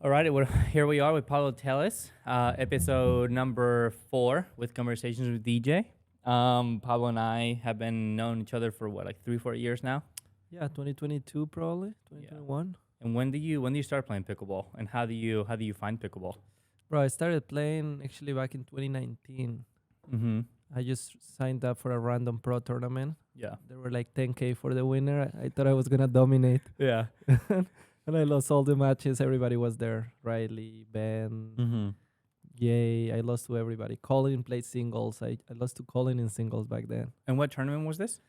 All right, well, here we are with Pablo Tellez, episode number 4 with Conversations with DJ. Pablo and I have been known each other for what, like 3-4 years now. Yeah, 2022 probably, Yeah. 2021. And when do you start playing pickleball? And how do you find pickleball? Bro, I started playing actually back in 2019. Mm-hmm. I just signed up for a random pro tournament. Yeah. There were like 10K for the winner. I thought I was gonna dominate, Yeah. and I lost all the matches. Everybody was there. Riley, Ben, Mm-hmm. Yay. I lost to everybody. Colin played singles. I lost to Colin in singles back then. And what tournament was this?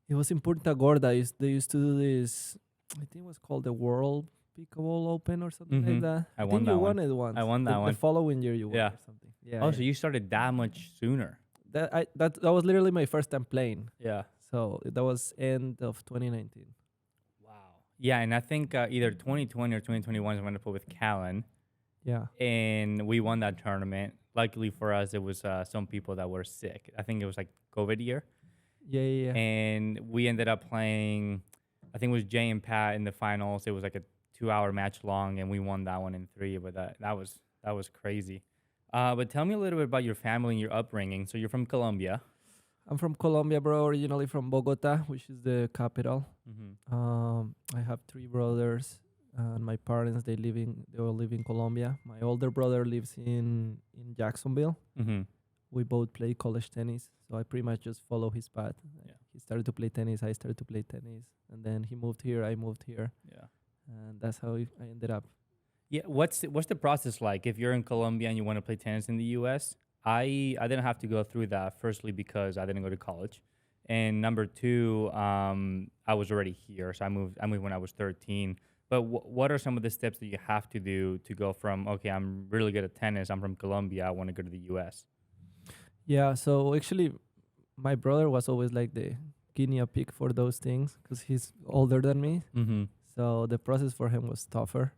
It was in Punta Gorda. They used to do this. I think it was called the World Pickleball Open or something like Mhm. that. I won think that you one. won it once. I won that The one. following year you won Yeah. or something. Yeah. Oh, yeah. so you started that much sooner. That was literally my first time playing. Yeah. So that was end of 2019. Wow. Yeah, and I think either 2020 or 2021 is when I played with Callan. Yeah. And we won that tournament. Luckily for us, it was some people that were sick. I think it was like COVID year. Yeah. And we ended up playing, I think it was Jay and Pat in the finals. It was like a 2-hour match long, and we won that one in 3. But that was crazy. But tell me a little bit about your family and your upbringing. So you're from Colombia. I'm from Colombia, bro. Originally from Bogota, which is the capital. Mm-hmm. I have 3 brothers, and my parents they all live in Colombia. My older brother lives in Jacksonville. Mm-hmm. We both play college tennis, so I pretty much just follow his path. Yeah. He started to play tennis, I started to play tennis, and then he moved here, I moved here, Yeah. and that's how I ended up. Yeah, what's the process like if you're in Colombia and you want to play tennis in the U.S.? I didn't have to go through that. Firstly, because I didn't go to college, and number 2, I was already here, so I moved when I was 13. But what are some of the steps that you have to do to go from okay, I'm really good at tennis, I'm from Colombia, I want to go to the U.S. Yeah, so actually, my brother was always like the guinea pig for those things because he's older than me. Mm-hmm. So the process for him was tougher.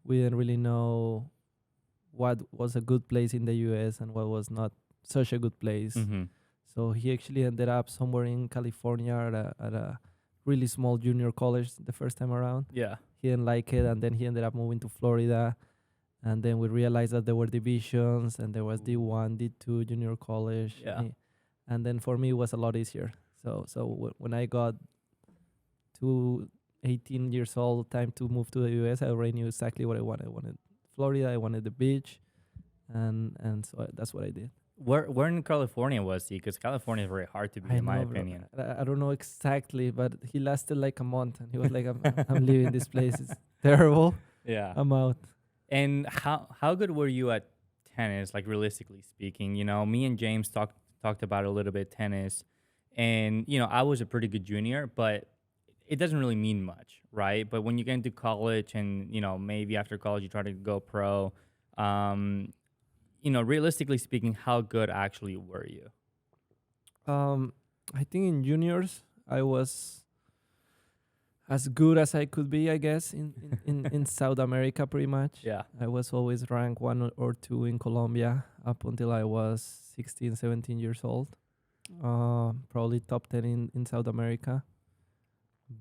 We didn't really know what was a good place in the US and what was not such a good place. Mm-hmm. So he actually ended up somewhere in California at a really small junior college the first time around. Yeah. He didn't like it, and then he ended up moving to Florida. And then we realized that there were divisions, and there was D1, D2 junior college. Yeah. And then for me, it was a lot easier. So when I got to 18 years old, time to move to the US, I already knew exactly what I wanted. I wanted Florida, I wanted the beach, and so that's what I did. Where in California was he? Because California is very hard to be, in my know, bro. opinion. I don't know exactly, but he lasted like a month, and he was like, I'm leaving this place. It's terrible. Yeah. I'm out. And how good were you at tennis, like realistically speaking? You know, me and James talked about a little bit tennis, and you know, I was a pretty good junior, but it doesn't really mean much, right? But when you get into college, and you know, maybe after college you try to go pro, you know, realistically speaking, how good actually were you? I think in juniors I was as good as I could be, I guess, in South America pretty much. Yeah. I was always ranked 1 or 2 in Colombia up until I was 16, 17 years old. Probably top 10 in South America.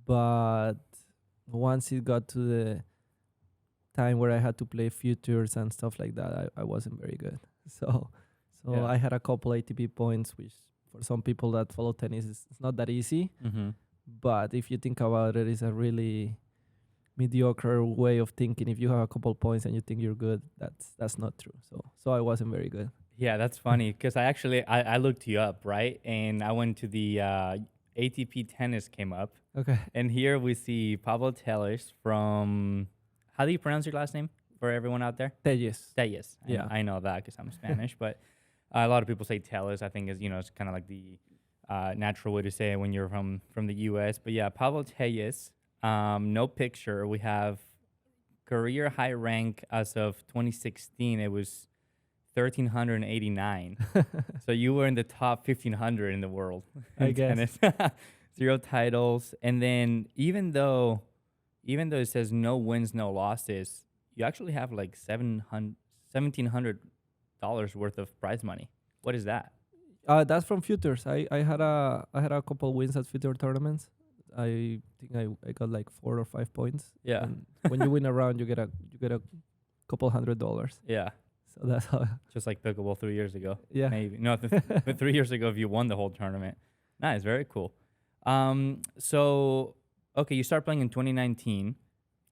But once it got to the time where I had to play futures and stuff like that, I wasn't very good. So Yeah. I had a couple ATP points, which for some people that follow tennis, it's not that easy. Mm-hmm. But if you think about it, it's a really mediocre way of thinking. If you have a couple points and you think you're good, that's not true. So I wasn't very good. Yeah, that's funny because I looked you up, right? And I went to the ATP tennis came up. Okay. And here we see Pablo Tellez from, how do you pronounce your last name for everyone out there? Tellez. Tellez. Yeah. I know that because I'm Spanish, but a lot of people say Tellez. I think is, you know, it's kind of like the natural way to say it when you're from the U.S. But yeah, Pablo Tellez, no picture. We have career high rank as of 2016. It was 1,389. So you were in the top 1,500 in the world. I guess. Tennis. 0 titles. And then even though it says no wins, no losses, you actually have like $1,700 worth of prize money. What is that? That's from futures. I had a couple wins at future tournaments. I think I got like 4 or 5 points. Yeah. And when you win a round, you get a couple $100. Yeah. So that's how. Just like pickleball 3 years ago. Yeah. Maybe. No, but 3 years ago, if you won the whole tournament. Nice. Very cool. So, okay, you start playing in 2019.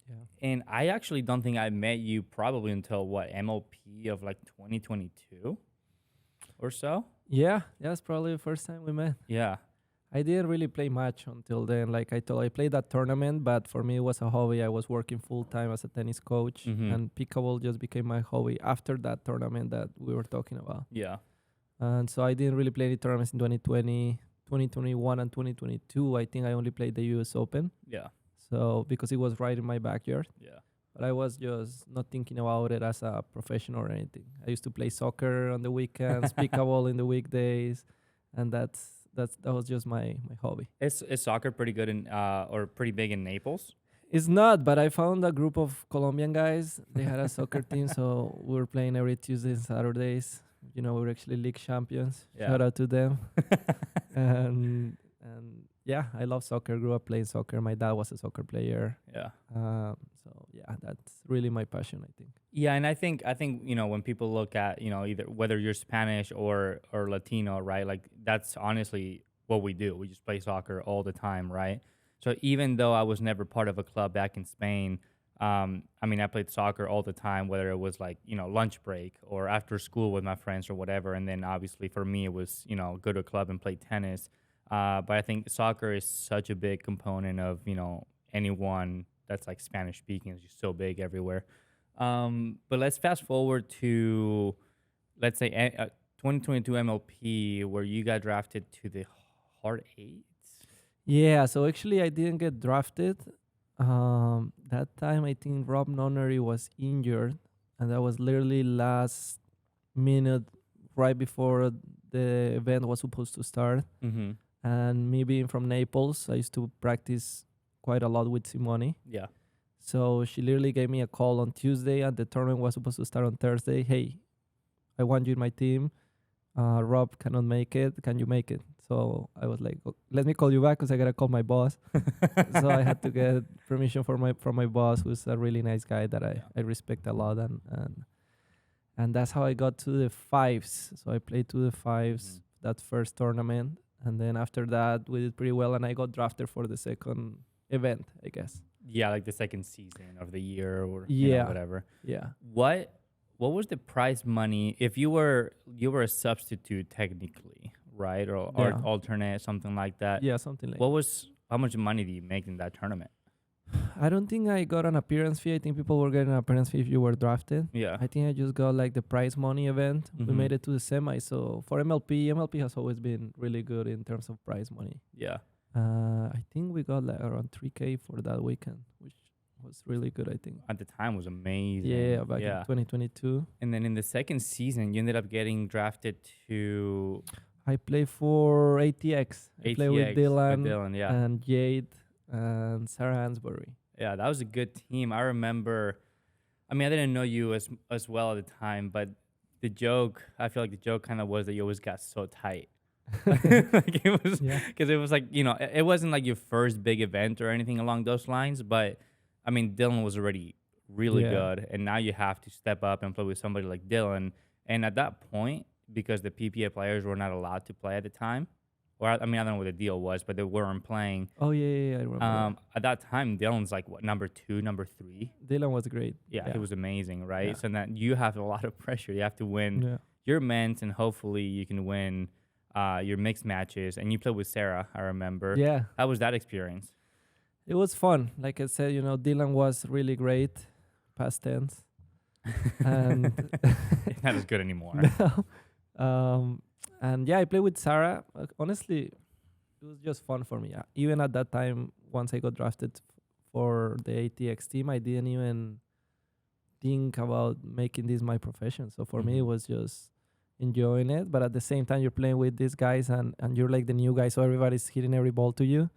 Yeah. And I actually don't think I met you probably until what, MLP of like 2022 or so? Yeah, that's probably the first time we met. Yeah. I didn't really play much until then. Like I told, I played that tournament, but for me it was a hobby. I was working full time as a tennis coach, and pickleball just became my hobby after that tournament that we were talking about. Yeah. And so I didn't really play any tournaments in 2020, 2021, and 2022. I think I only played the US Open. Yeah. So because it was right in my backyard. Yeah. But I was just not thinking about it as a profession or anything. I used to play soccer on the weekends, pickleball in the weekdays, and that was just my hobby. Is soccer pretty good in or pretty big in Naples? It's not, but I found a group of Colombian guys. They had a soccer team, so we were playing every Tuesdays and Saturdays. You know, we're actually league champions. Yeah. Shout out to them. and yeah, I love soccer. Grew up playing soccer. My dad was a soccer player. Yeah. So yeah, that's really my passion, I think. Yeah, and I think you know, when people look at, you know, either whether you're Spanish or Latino, right? Like that's honestly what we do. We just play soccer all the time, right? So even though I was never part of a club back in Spain, I mean, I played soccer all the time, whether it was like, you know, lunch break or after school with my friends or whatever. And then obviously for me, it was, you know, go to a club and play tennis. But I think soccer is such a big component of, you know, anyone that's like Spanish speaking is just so big everywhere. But let's fast forward to, let's say, 2022 MLP, where you got drafted to the Hard Eights. Yeah, so actually I didn't get drafted. That time I think Rob Nunnery was injured, and that was literally last minute, right before the event was supposed to start. Mm-hmm. And me being from Naples, I used to practice quite a lot with Simone. Yeah. So she literally gave me a call on Tuesday, and the tournament was supposed to start on Thursday. Hey, I want you in my team. Rob cannot make it. Can you make it? So I was like, let me call you back because I gotta call my boss. So I had to get permission from my boss, who's a really nice guy that I respect a lot, and that's how I got to the fives. So I played to the fives that first tournament, and then after that we did pretty well, and I got drafted for the second event, I guess. Yeah, like the second season of the year or you know, whatever. Yeah. What was the prize money if you were a substitute technically, right? Or alternate, something like that. Yeah, something like How much money do you make in that tournament? I don't think I got an appearance fee. I think people were getting an appearance fee if you were drafted. Yeah. I think I just got like the prize money event. We made it to the semi. So for MLP has always been really good in terms of prize money. Yeah. I think we got like around 3K for that weekend, which was really good, I think. At the time was amazing. Yeah, back in 2022. And then in the second season, you ended up getting drafted to... I play for ATX. I play with Dylan and Jade and Sarah Hansbury. Yeah, that was a good team. I remember... I mean, I didn't know you as well at the time, but I feel like the joke kind of was that you always got so tight. Like it was, because it was like, you know, it wasn't like your first big event or anything along those lines, but I mean, Dylan was already really good, and now you have to step up and play with somebody like Dylan. And at that point, because the PPA players were not allowed to play at the time, or I mean, I don't know what the deal was, but they weren't playing. Oh yeah, I remember. At that time, Dylan's like what, number 2, number 3. Dylan was great. Yeah, he was amazing, right? So that you have a lot of pressure. You have to win your men's, and hopefully you can win your mixed matches. And you played with Sarah, I remember. Yeah. How was that experience? It was fun. Like I said, you know, Dylan was really great, past tense. And not as good anymore. No. And yeah, I played with Sarah. Honestly, it was just fun for me. Even at that time, once I got drafted for the ATX team, I didn't even think about making this my profession. So for me, it was just enjoying it. But at the same time, you're playing with these guys and you're like the new guy. So everybody's hitting every ball to you.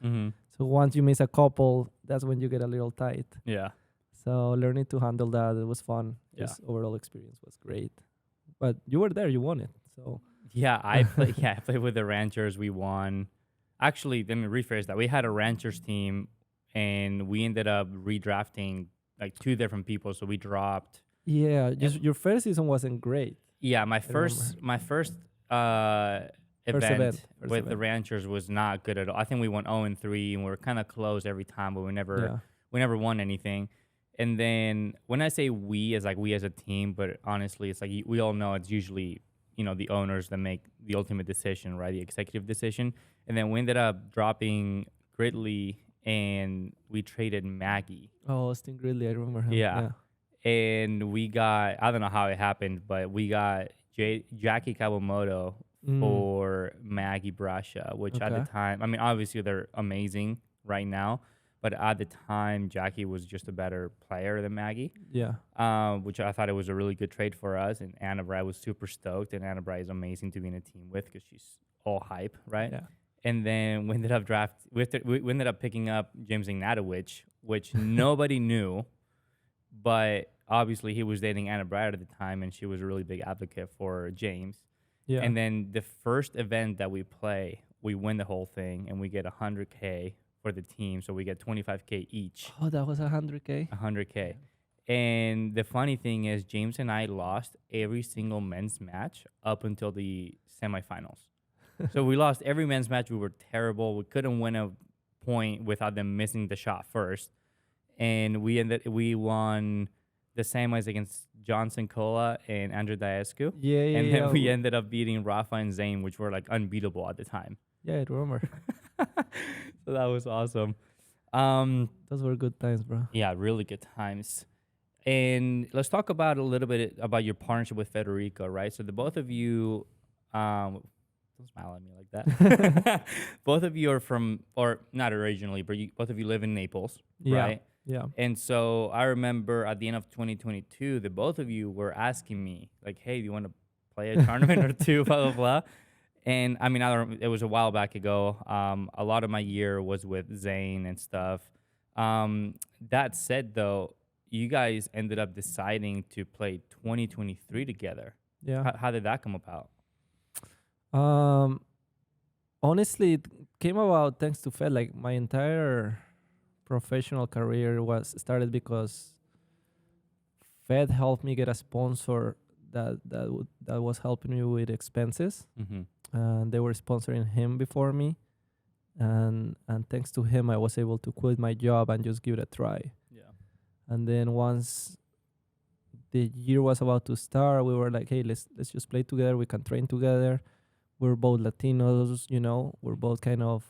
So once you miss a couple, that's when you get a little tight. Yeah. So learning to handle that, it was fun. Just overall experience was great. But you were there, you won it. So yeah, I played with the Ranchers. We won. Actually, let me rephrase that. We had a Ranchers team, and we ended up redrafting like 2 different people. So we dropped. Yeah, just your first season wasn't great. Yeah, I remember. my first uh event First with the event. Ranchers was not good at all. I think we went 0-3 and we were kind of close every time, but Yeah, we never won anything. And then when I say we, it's like we as a team, but honestly, it's like we all know it's usually the owners that make the ultimate decision, right? The executive decision. And then we ended up dropping Gridley and we traded Maggie. oh, Austin Gridley, I remember him. Yeah, Yeah. and we got, I don't know how it happened, but we got Jackie Kawamoto Mm, for Maggie Brasha, which at the okay. time, I mean, obviously they're amazing right now, but at the time, Jackie was just a better player than Maggie, Yeah. which I thought it was a really good trade for us. And Anna Bry was super stoked, and Anna Bry is amazing to be in a team with because she's all hype, right? Yeah. And then we ended up picking up James Ignatowicz, which nobody knew, but obviously he was dating Anna Brad at the time, and she was a really big advocate for James. Yeah. And then the first event that we play, we win the whole thing, and we get 100K for the team. So we get 25K each, Oh, that was 100K. 100K. And the funny thing is, James and I lost every single men's match up until the semifinals. So we lost every men's match. We were terrible. We couldn't win a point without them missing the shot first. And we won the semis against Johnson Cola and Andrew Daescu. Yeah, yeah, And yeah. then we ended up beating Rafa and Zane, which were like unbeatable at the time. Yeah, I remember. So that was awesome. Those were good times, bro. Yeah, really good times. And let's talk about a little bit about your partnership with Federico, right? So the both of you, don't smile at me like that. Both of you are from, or not originally, but both of you live in Naples, Yeah. right? Yeah. And so I remember at the end of 2022, the both of you were asking me, like, hey, do you want to play a tournament or two, blah, blah, blah. And I mean, it was a while back ago. A lot of my year was with Zane and stuff. That said, though, you guys ended up deciding to play 2023 together. Yeah. How did that come about? Honestly, it came about thanks to Fed. Like my entire professional career was started because Fed helped me get a sponsor that was helping me with expenses, Mm-hmm. and they were sponsoring him before me, and thanks to him, I was able to quit my job and just give it a try. Yeah. And then once the year was about to start, we were like, hey, let's just play together. We can train together. We're both Latinos, we're both kind of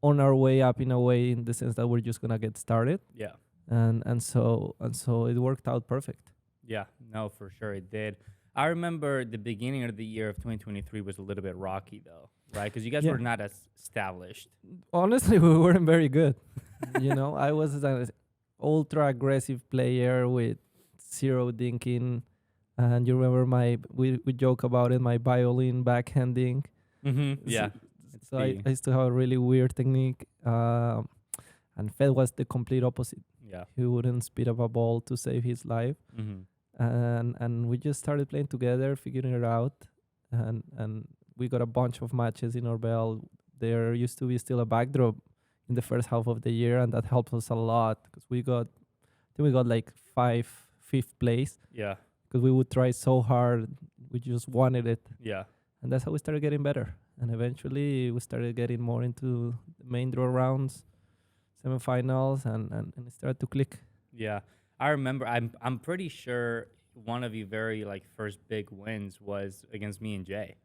on our way up in a way, in the sense that we're just gonna get started. Yeah. And so it worked out perfect. Yeah. No, for sure it did. I remember the beginning of the year of 2023 was a little bit rocky, though, right? Because you guys Yeah. were not as established. Honestly, we weren't very good. I was an ultra aggressive player with zero thinking. And you remember we joke about it, my violin backhanding. Mm-hmm. Yeah. So I used to have a really weird technique. And Fed was the complete opposite. Yeah. He wouldn't speed up a ball to save his life. Mm-hmm. And we just started playing together, figuring it out. And we got a bunch of matches in our belt. There used to be still a backdrop in the first half of the year, and that helped us a lot because I think we got like fifth place. Yeah. Because we would try so hard, we just wanted it. Yeah. And that's how we started getting better. And eventually we started getting more into the main draw rounds, semifinals, and it started to click. Yeah. I remember, I'm pretty sure one of your very like first big wins was against me and Jay.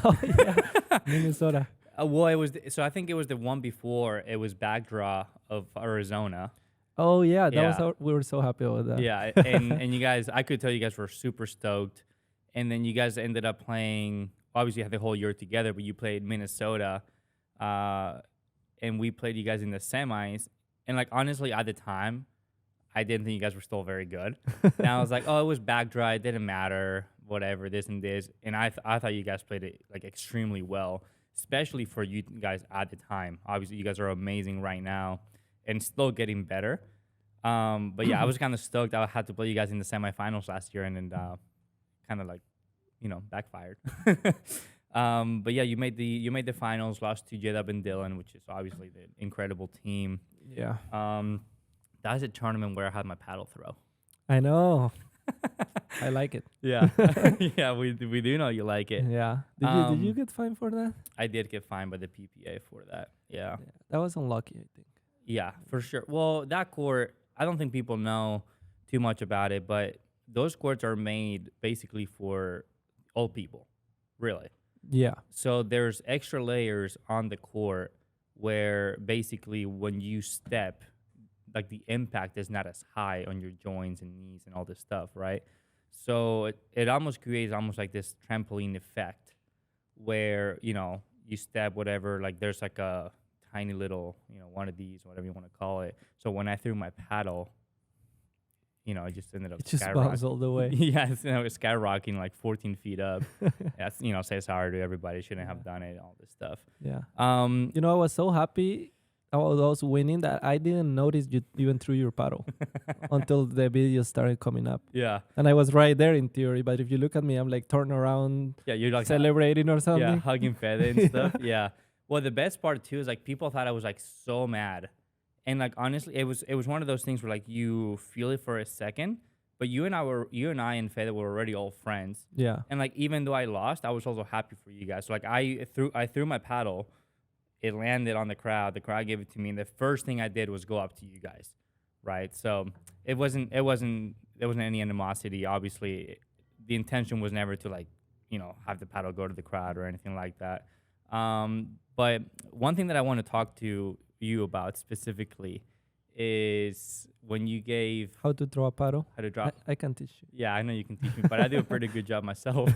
Oh, yeah. Minnesota. Well, it was so I think it was the one before. It was backdraw of Arizona. Oh yeah, that was Yeah. we were so happy about that. Yeah, and you guys, I could tell you guys were super stoked, and then you guys ended up playing. Obviously, you had the whole year together, but you played Minnesota, and we played you guys in the semis. And like honestly, at the time, I didn't think you guys were still very good. And I was like, oh, it was backdraw. It didn't matter. Whatever, this and this. And I thought you guys played it like extremely well, especially for you guys at the time. Obviously, you guys are amazing right now, and still getting better. But yeah, I was kind of stoked. I had to play you guys in the semifinals last year, and then kind of like, backfired. But yeah, you made the finals, lost to J-Dub and Dylan, which is obviously the incredible team. Yeah. That was a tournament where I had my paddle throw. I know. I like it. Yeah. Yeah, we do know you like it. Yeah. Did you get fined for that? I did get fined by the PPA for that. Yeah. Yeah. That was unlucky, I think. Yeah, for sure. Well, that court, I don't think people know too much about it, but those courts are made basically for old people, really. Yeah. So there's extra layers on the court where basically when you step, like the impact is not as high on your joints and knees and all this stuff, right? So it almost creates almost like this trampoline effect where, you step whatever, like there's like a tiny little, one of these, whatever you want to call it. So when I threw my paddle, it just ended up It just bounced skyrocketing. all the way. Yeah, it's skyrocketing like 14 feet up. That's, say sorry to everybody. Shouldn't have done it, all this stuff. Yeah. Um, I was so happy I was winning that I didn't notice you even threw your paddle until the video started coming up. yeah. And I was right there in theory, but if you look at me, I'm like turning around, Yeah, you're like celebrating or something. Yeah, hugging Fede and stuff. Yeah. Well, the best part too is like people thought I was like so mad, and like honestly, it was one of those things where like you feel it for a second, but you and I and Fede were already all friends, Yeah. and like even though I lost, I was also happy for you guys. So like I threw my paddle, it landed on the crowd gave it to me, and the first thing I did was go up to you guys, right? So there wasn't any animosity. Obviously, the intention was never to like have the paddle go to the crowd or anything like that. But one thing that I want to talk to you about specifically is when you gave How to throw a paddle? how to drop. I can teach you. Yeah, I know you can teach me, but I do a pretty good job myself.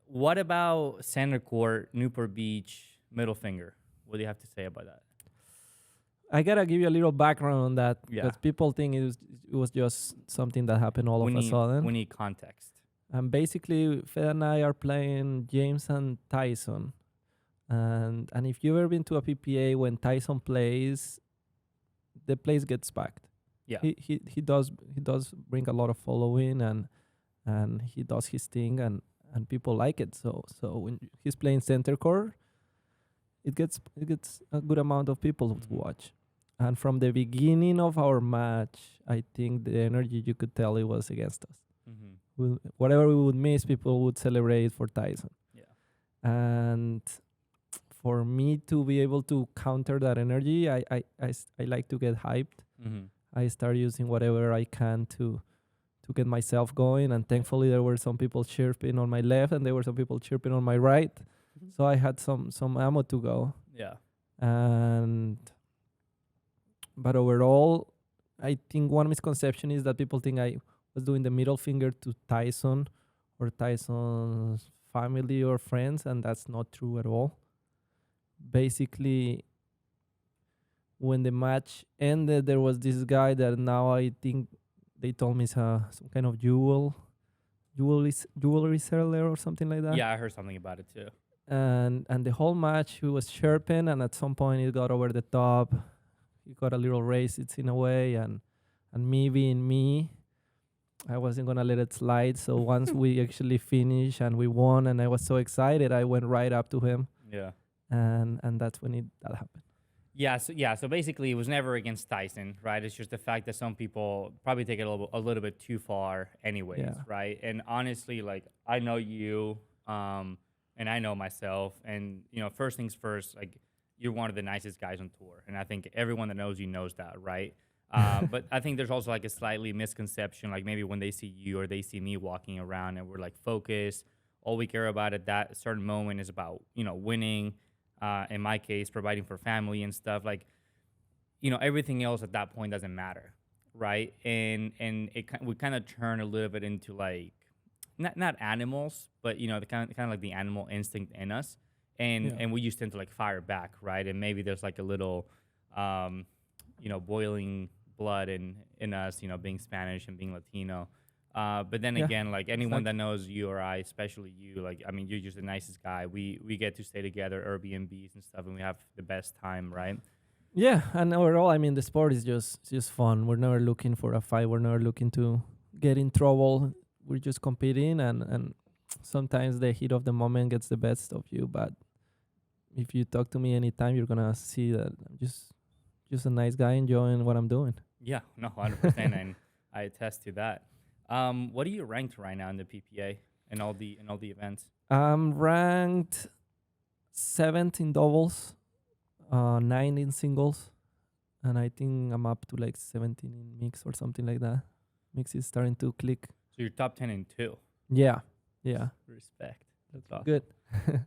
What about center court, Newport Beach, middle finger? What do you have to say about that? I gotta give you a little background on that Yeah. because people think it was just something that happened all of a sudden. We need context. And basically, Fed and I are playing James and Tyson. And if you've ever been to a PPA, when Tyson plays, the place gets packed. Yeah. He does bring a lot of following and he does his thing and people like it. So when he's playing center court, it gets a good amount of people to watch. And from the beginning of our match, I think the energy, you could tell it was against us. Whatever we would miss, people would celebrate for Tyson. Yeah. And for me to be able to counter that energy, I like to get hyped. I start using whatever I can to get myself going. And thankfully, there were some people chirping on my left and there were some people chirping on my right. So I had some ammo to go. Yeah. But overall, I think one misconception is that people think I was doing the middle finger to Tyson or Tyson's family or friends, and that's not true at all. Basically, when the match ended, there was this guy that now I think they told me is some kind of jewelry seller or something like that. Yeah, I heard something about it too. And the whole match he was chirping, and at some point it got over the top. He got a little racist in a way, and me being me, I wasn't gonna let it slide. So once we actually finished and we won, and I was so excited, I went right up to him. Yeah. And that's when that happened. Yeah. So basically, it was never against Tyson, right? It's just the fact that some people probably take it a little bit too far, anyways, Yeah. right? And honestly, like I know you, and I know myself, and first things first, like you're one of the nicest guys on tour, and I think everyone that knows you knows that, right? But I think there's also like a slightly misconception, like maybe when they see you or they see me walking around and we're like focused, all we care about at that certain moment is about winning. In my case, providing for family and stuff, like everything else at that point doesn't matter, right? And we kind of turn a little bit into like not animals, but the kind of like the animal instinct in us, and we just tend to like fire back, right? And maybe there's like a little boiling blood in us, being Spanish and being Latino. But then again, like anyone that knows you or I, especially you, like, I mean, you're just the nicest guy. We get to stay together, Airbnbs and stuff, and we have the best time, right? Yeah, and overall, I mean, the sport is just fun. We're never looking for a fight. We're never looking to get in trouble. We're just competing, and sometimes the heat of the moment gets the best of you. But if you talk to me anytime, you're gonna see that I'm just a nice guy enjoying what I'm doing. Yeah, no, 100%. And I attest to that. What are you ranked right now in the PPA and all the events? I'm ranked 7th in doubles, 9 in singles, and I think I'm up to like 17 in mix or something like that. Mix is starting to click. So you're top 10 in two. Yeah, yeah, Respect. That's awesome. good.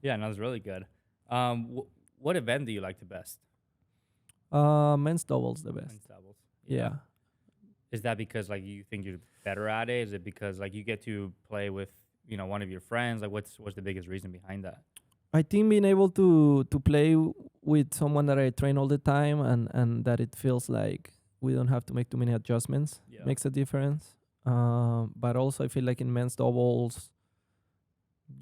Yeah, no, that's really good. What event do you like the best? Men's doubles the best. Men's doubles. Yeah. Is that because like you think you're better at it? Is it because like you get to play with one of your friends? Like what's the biggest reason behind that? I think being able to play with someone that I train all the time and that it feels like we don't have to make too many adjustments makes a difference. But also I feel like in men's doubles,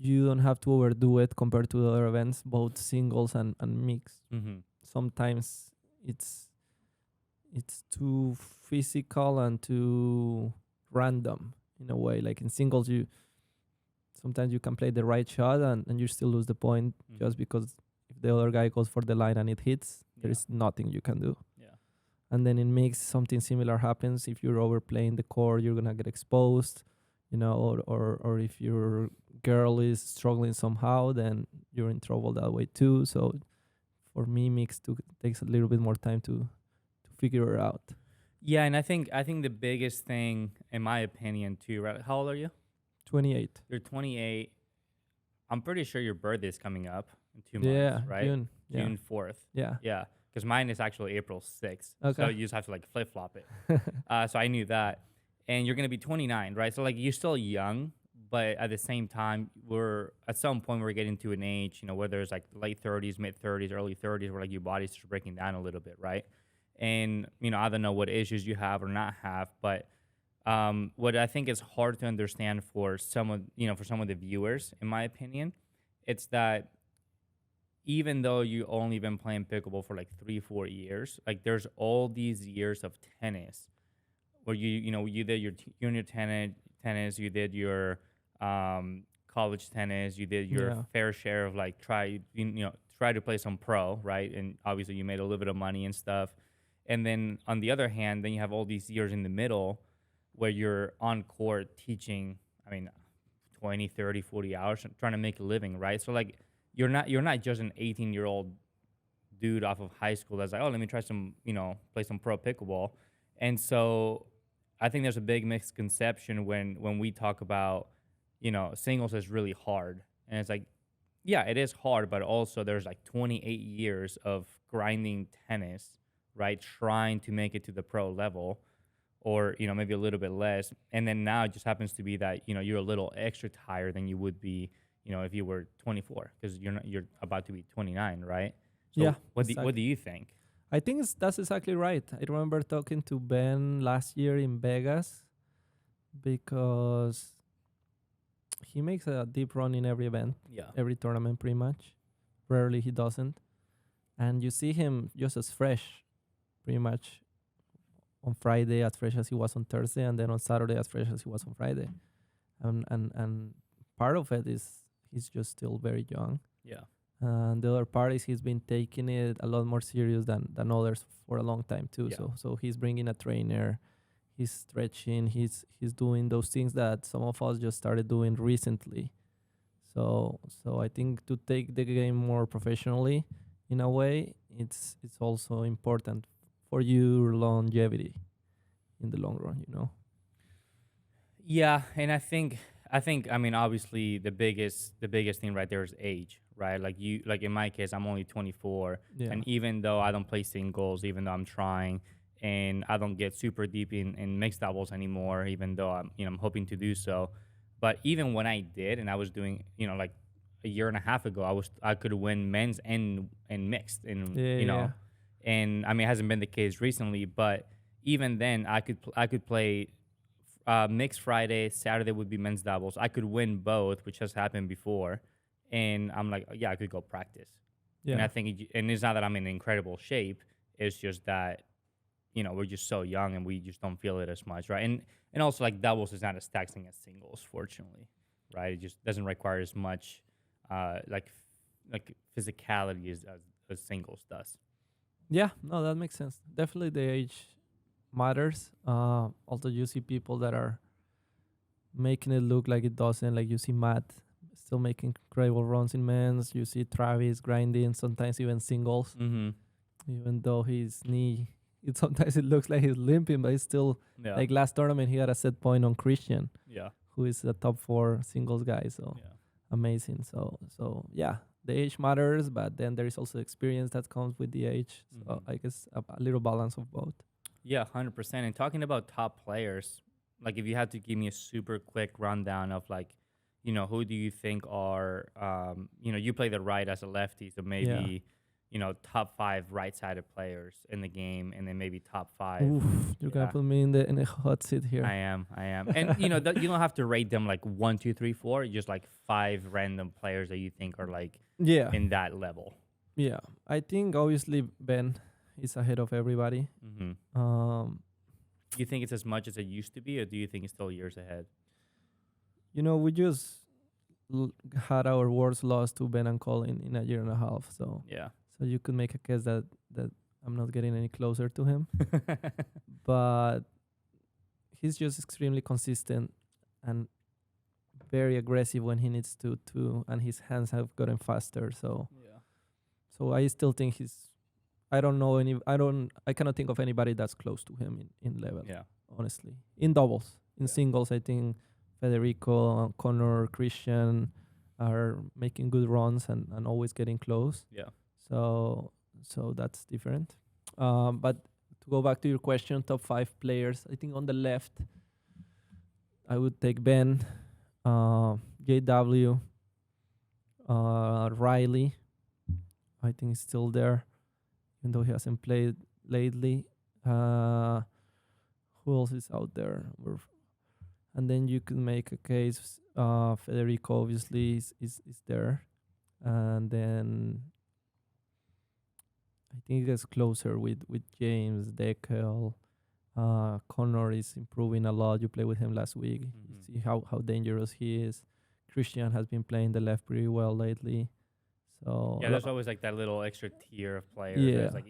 you don't have to overdo it compared to the other events, both singles and mixed. Mm-hmm. Sometimes it's too physical and too random in a way. Like in singles, sometimes you can play the right shot and you still lose the point just because if the other guy goes for the line and it hits, there is nothing you can do. Yeah. And then in mix, something similar happens. If you're overplaying the court, you're gonna get exposed, or if your girl is struggling somehow, then you're in trouble that way too. So for me, mix takes a little bit more time to figure it out. Yeah, and I think the biggest thing, in my opinion, too, right? How old are you? 28. You're 28. I'm pretty sure your birthday is coming up in 2 months, right? June. June 4th. Yeah. Yeah, because mine is actually April 6th. Okay. So you just have to like flip flop it. So I knew that. And you're gonna be 29, right? So like you're still young, but at the same time, at some point we're getting to an age, whether it's like late 30s, mid 30s, early 30s, where like your body's just breaking down a little bit, right? And I don't know what issues you have or not have, but what I think is hard to understand for some of the viewers, in my opinion, it's that even though you only been playing pickleball for like 3-4 years, like there's all these years of tennis where you did your junior tennis, you did your college tennis, you did your fair share of like try to play some pro, right? And obviously you made a little bit of money and stuff. And then on the other hand, then you have all these years in the middle where you're on court teaching, 20, 30, 40 hours trying to make a living, right? So like you're not just an 18-year-old dude off of high school that's like, oh, let me try some, play some pro pickleball. And so I think there's a big misconception when we talk about, singles is really hard. And it's like, yeah, it is hard, but also there's like 28 years of grinding tennis, right? Trying to make it to the pro level or, maybe a little bit less. And then now it just happens to be that, you're a little extra tired than you would be, if you were 24 because you're about to be 29, right? So Yeah. what do you think? I think that's exactly right. I remember talking to Ben last year in Vegas because he makes a deep run in every event, every tournament pretty much. Rarely he doesn't. And you see him just as fresh, pretty much on Friday, as fresh as he was on Thursday, and then on Saturday, as fresh as he was on Friday. And part of it is he's just still very young. Yeah. And the other part is he's been taking it a lot more serious than others for a long time too. Yeah. So he's bringing a trainer, he's stretching, he's doing those things that some of us just started doing recently. So I think to take the game more professionally, in a way, it's also important for your longevity in the long run, Yeah, and I think obviously the biggest thing right there is age, right? Like in my case, I'm only 24, and even though I don't play singles, even though I'm trying, and I don't get super deep in mixed doubles anymore, even though I'm hoping to do so. But even when I did, and I was doing, like a year and a half ago, I could win men's and mixed, and and it hasn't been the case recently, but even then I could play mixed Friday, Saturday would be men's doubles. I could win both, which has happened before, and I'm like, yeah, I could go practice. And I think, and it's not that I'm in incredible shape. It's just that, we're just so young and we just don't feel it as much, right? And also like doubles is not as taxing as singles, fortunately, right? It just doesn't require as much like physicality as singles does. Yeah, no, that makes sense. Definitely the age matters. Also, you see people that are making it look like it doesn't. Like you see Matt still making incredible runs in men's. You see Travis grinding, sometimes even singles, Mm-hmm. even though his knee, it sometimes it looks like he's limping, but he's still Yeah. like last tournament he had a set point on Christian, Yeah. who is a top 4 singles guy. So Yeah. amazing. So yeah, the age matters, but then there is also experience that comes with the age. So Mhm. I guess a little balance of both. Yeah, 100%. And talking about top players, like if you had to give me a super quick rundown of like, who do you think are, you play the right as a lefty, so Yeah. maybe, top 5 right-sided players in the game, and then maybe top 5. Oof, you're gonna Yeah, put me in the hot seat here. I am, and you don't have to rate them like 1, 2, 3, 4. Just like 5 random players that you think are like Yeah, in that level. yeah. I think obviously Ben is ahead of everybody. Mm-hmm. You think it's as much as it used to be, or do you think it's still years ahead? We just had our worst loss to Ben and Colin in a year and a half. So Yeah. you could make a case that I'm not getting any closer to him, but he's just extremely consistent and very aggressive when he needs to, and his hands have gotten faster. So Yeah. I still think I cannot think of anybody that's close to him in level. Yeah. Honestly, in doubles, in Yeah. singles, I think Federico, Connor, Christian are making good runs and always getting close. Yeah. So that's different. But to go back to your question, top 5 players, I think on the left, I would take Ben, JW, Riley. I think he's still there, even though he hasn't played lately. Who else is out there? And then you can make a case. Federico obviously is there, and then I think it gets closer with James Deckel. Connor is improving a lot. You played with him last week. You see how dangerous he is. Christian has been playing the left pretty well lately. So Yeah, there's always like that little extra tier of players. Yeah. There's like,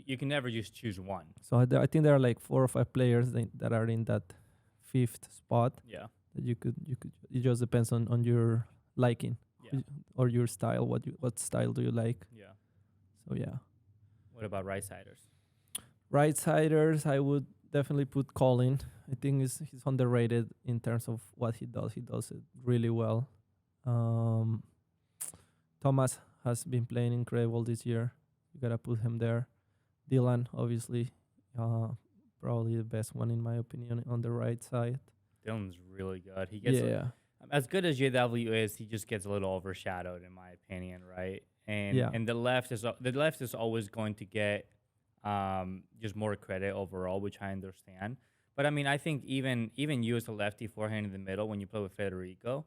you can never just choose one. So I think there are like 4 or 5 players that are in that 5th spot Yeah. that you could. It just depends on your liking Yeah. or your style. What style do you like? Yeah. So yeah, What about right-siders? right-siders, I would definitely put Colin. I think he's underrated in terms of what he does. He does it really well. Thomas has been playing incredible this year. You gotta put him there. Dylan, obviously, probably the best one in my opinion on the right side. Dylan's really good. He gets as good as JW is. He just gets a little overshadowed, in my opinion, right? And Yeah. and the left is always going to get just more credit overall, which I understand. But I mean, I think even you as a lefty forehand in the middle, when you play with Federico,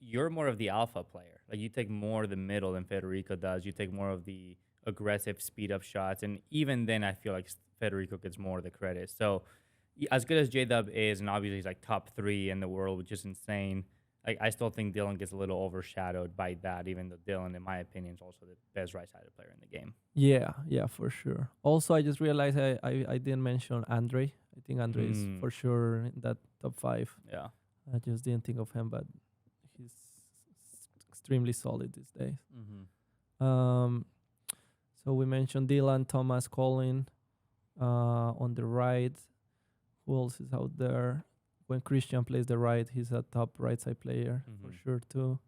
you're more of the alpha player. Like you take more of the middle than Federico does. You take more of the aggressive speed up shots, and even then, I feel like Federico gets more of the credit. So, as good as J-Dub is, and obviously he's like top 3 in the world, which is insane. Like I still think Dylan gets a little overshadowed by that, even though Dylan, in my opinion, is also the best right-sided player in the game. Yeah, for sure. Also, I just realized I didn't mention Andre. I think Andre is for sure in that top 5. Yeah. I just didn't think of him, but he's extremely solid these days. So we mentioned Dylan, Thomas, Colin on the right. Who else is out there? When Christian plays the right, he's a top right side player for sure too.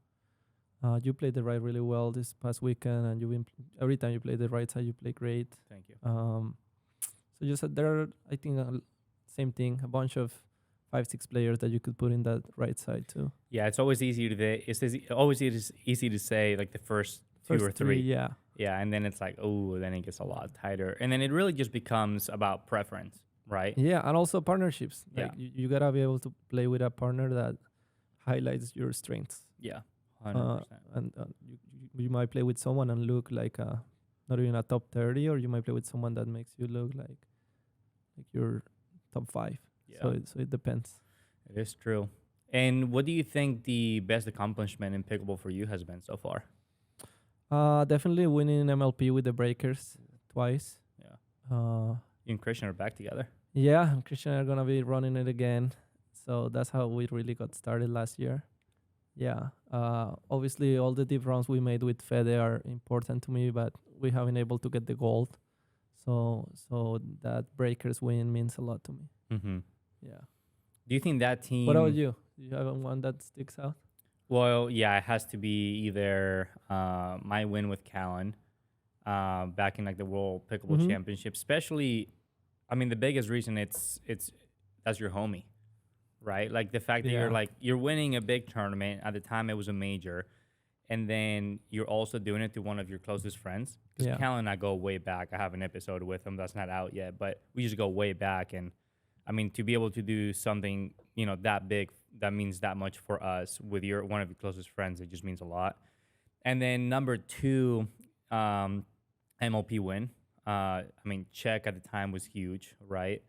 You played the right really well this past weekend, and every time you play the right side, you play great. Thank you. So just there are, I think, same thing, a bunch of 5-6 players that you could put in that right side too. Yeah, it's always easy to say like the first 2 or 3. Yeah. Yeah, and then it's like, oh, then it gets a lot tighter. And then it really just becomes about preference, right? Yeah, and also partnerships. Like Yeah. you gotta be able to play with a partner that highlights your strengths. Yeah, 100%. And you might play with someone and look like not even a top 30, or you might play with someone that makes you look like you're top 5. Yeah. So it depends. It is true. And what do you think the best accomplishment in pickleball for you has been so far? Definitely winning MLP with the Breakers twice. Yeah. You and Christian are back together. Yeah, and Christian are gonna be running it again. So that's how we really got started last year. Yeah. Obviously, all the deep rounds we made with Fede are important to me, but we haven't been able to get the gold. So that breakers win means a lot to me. Mm-hmm. Yeah. Do you think that What about team? you? Do you have one that sticks out? Well, yeah, it has to be either my win with Callan back in like the World Pickleball Mm-hmm. Championship, especially. I mean, the biggest reason it's that's your homie, right? Like the fact that Yeah. you're winning a big tournament at the time it was a major, and then you're also doing it to one of your closest friends. Because Yeah. Cal and I go way back. I have an episode with him that's not out yet, but we just go way back. And I mean, to be able to do something that big, that means that much for us with your one of your closest friends, it just means a lot. And then number two, MLP win. I mean, Czech at the time was huge, right?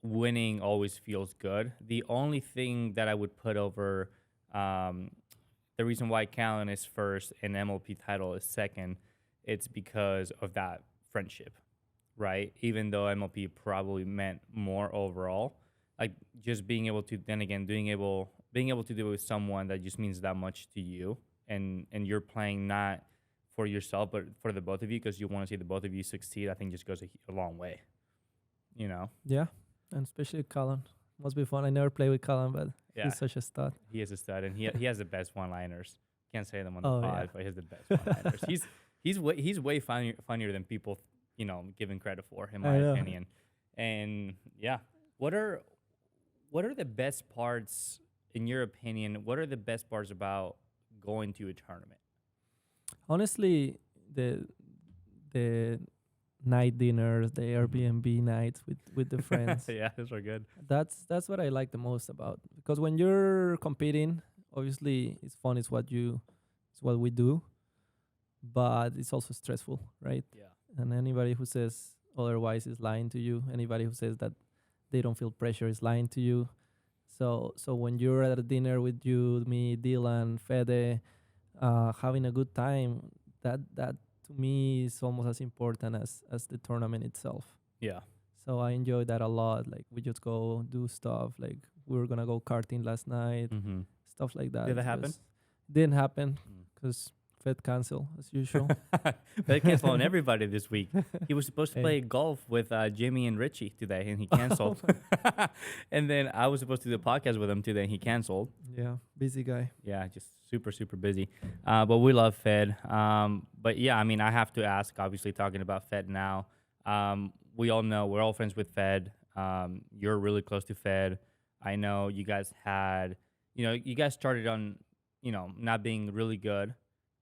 Winning always feels good. The only thing that I would put over um, the reason why Callan is first and MLP title is second, it's because of that friendship, right? Even though MLP probably meant more overall, like just being able to then again being able to do it with someone that just means that much to you, and you're playing not for yourself but for the both of you because you want to see the both of you succeed. I think just goes a long way, you know. Yeah. And especially Colin. Must be fun. I never played with Colin, but Yeah, he's such a stud. he is a stud, and he has the best one-liners. Can't say them on the Oh, pod, yeah. but he has the best one-liners. He's way funnier than people giving credit for, in my I know. opinion. And yeah, what are the best parts in your opinion? What are the best parts about going to a tournament? Honestly, the night dinners, the Airbnb nights with the friends. Yeah, those are good. That's what I like the most about, because when you're competing, obviously it's fun. It's what we do, but it's also stressful, right? Yeah. And anybody who says otherwise is lying to you. Anybody who says that they don't feel pressure is lying to you. So when you're at a dinner with you, me, Dylan, Fede, having a good time, that to me is almost as important as the tournament itself. Yeah. So I enjoy that a lot. Like we just go do stuff. Like we were gonna go karting last night, Mm-hmm. stuff like that. Did that happen? Didn't happen because Fed cancel as usual. They canceled on everybody this week. He was supposed to Hey. play golf with Jimmy and Richie today, and he canceled. And then I was supposed to do a podcast with him today, and he canceled. Yeah, busy guy. Yeah, just super, super busy. But we love Fed. But yeah, I mean, I have to ask, obviously, talking about Fed now. We all know we're all friends with Fed. You're really close to Fed. I know you guys you guys started on, not being really good.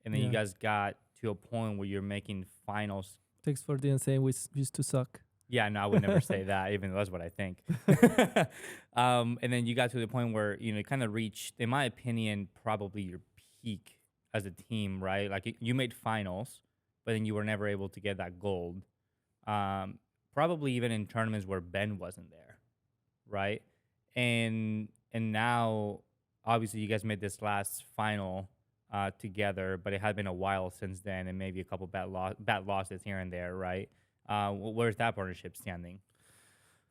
And then you Yeah. guys got to a point where you're making finals. Thanks for didn't say we used to suck. Yeah, no, I would never say that, even though that's what I think. And then you got to the point where, you kind of reached, in my opinion, probably your peak as a team, right? Like you made finals, but then you were never able to get that gold. Probably even in tournaments where Ben wasn't there, right? And now, obviously, you guys made this last final together, but it had been a while since then, and maybe a couple bad losses here and there, right? Where's that partnership standing?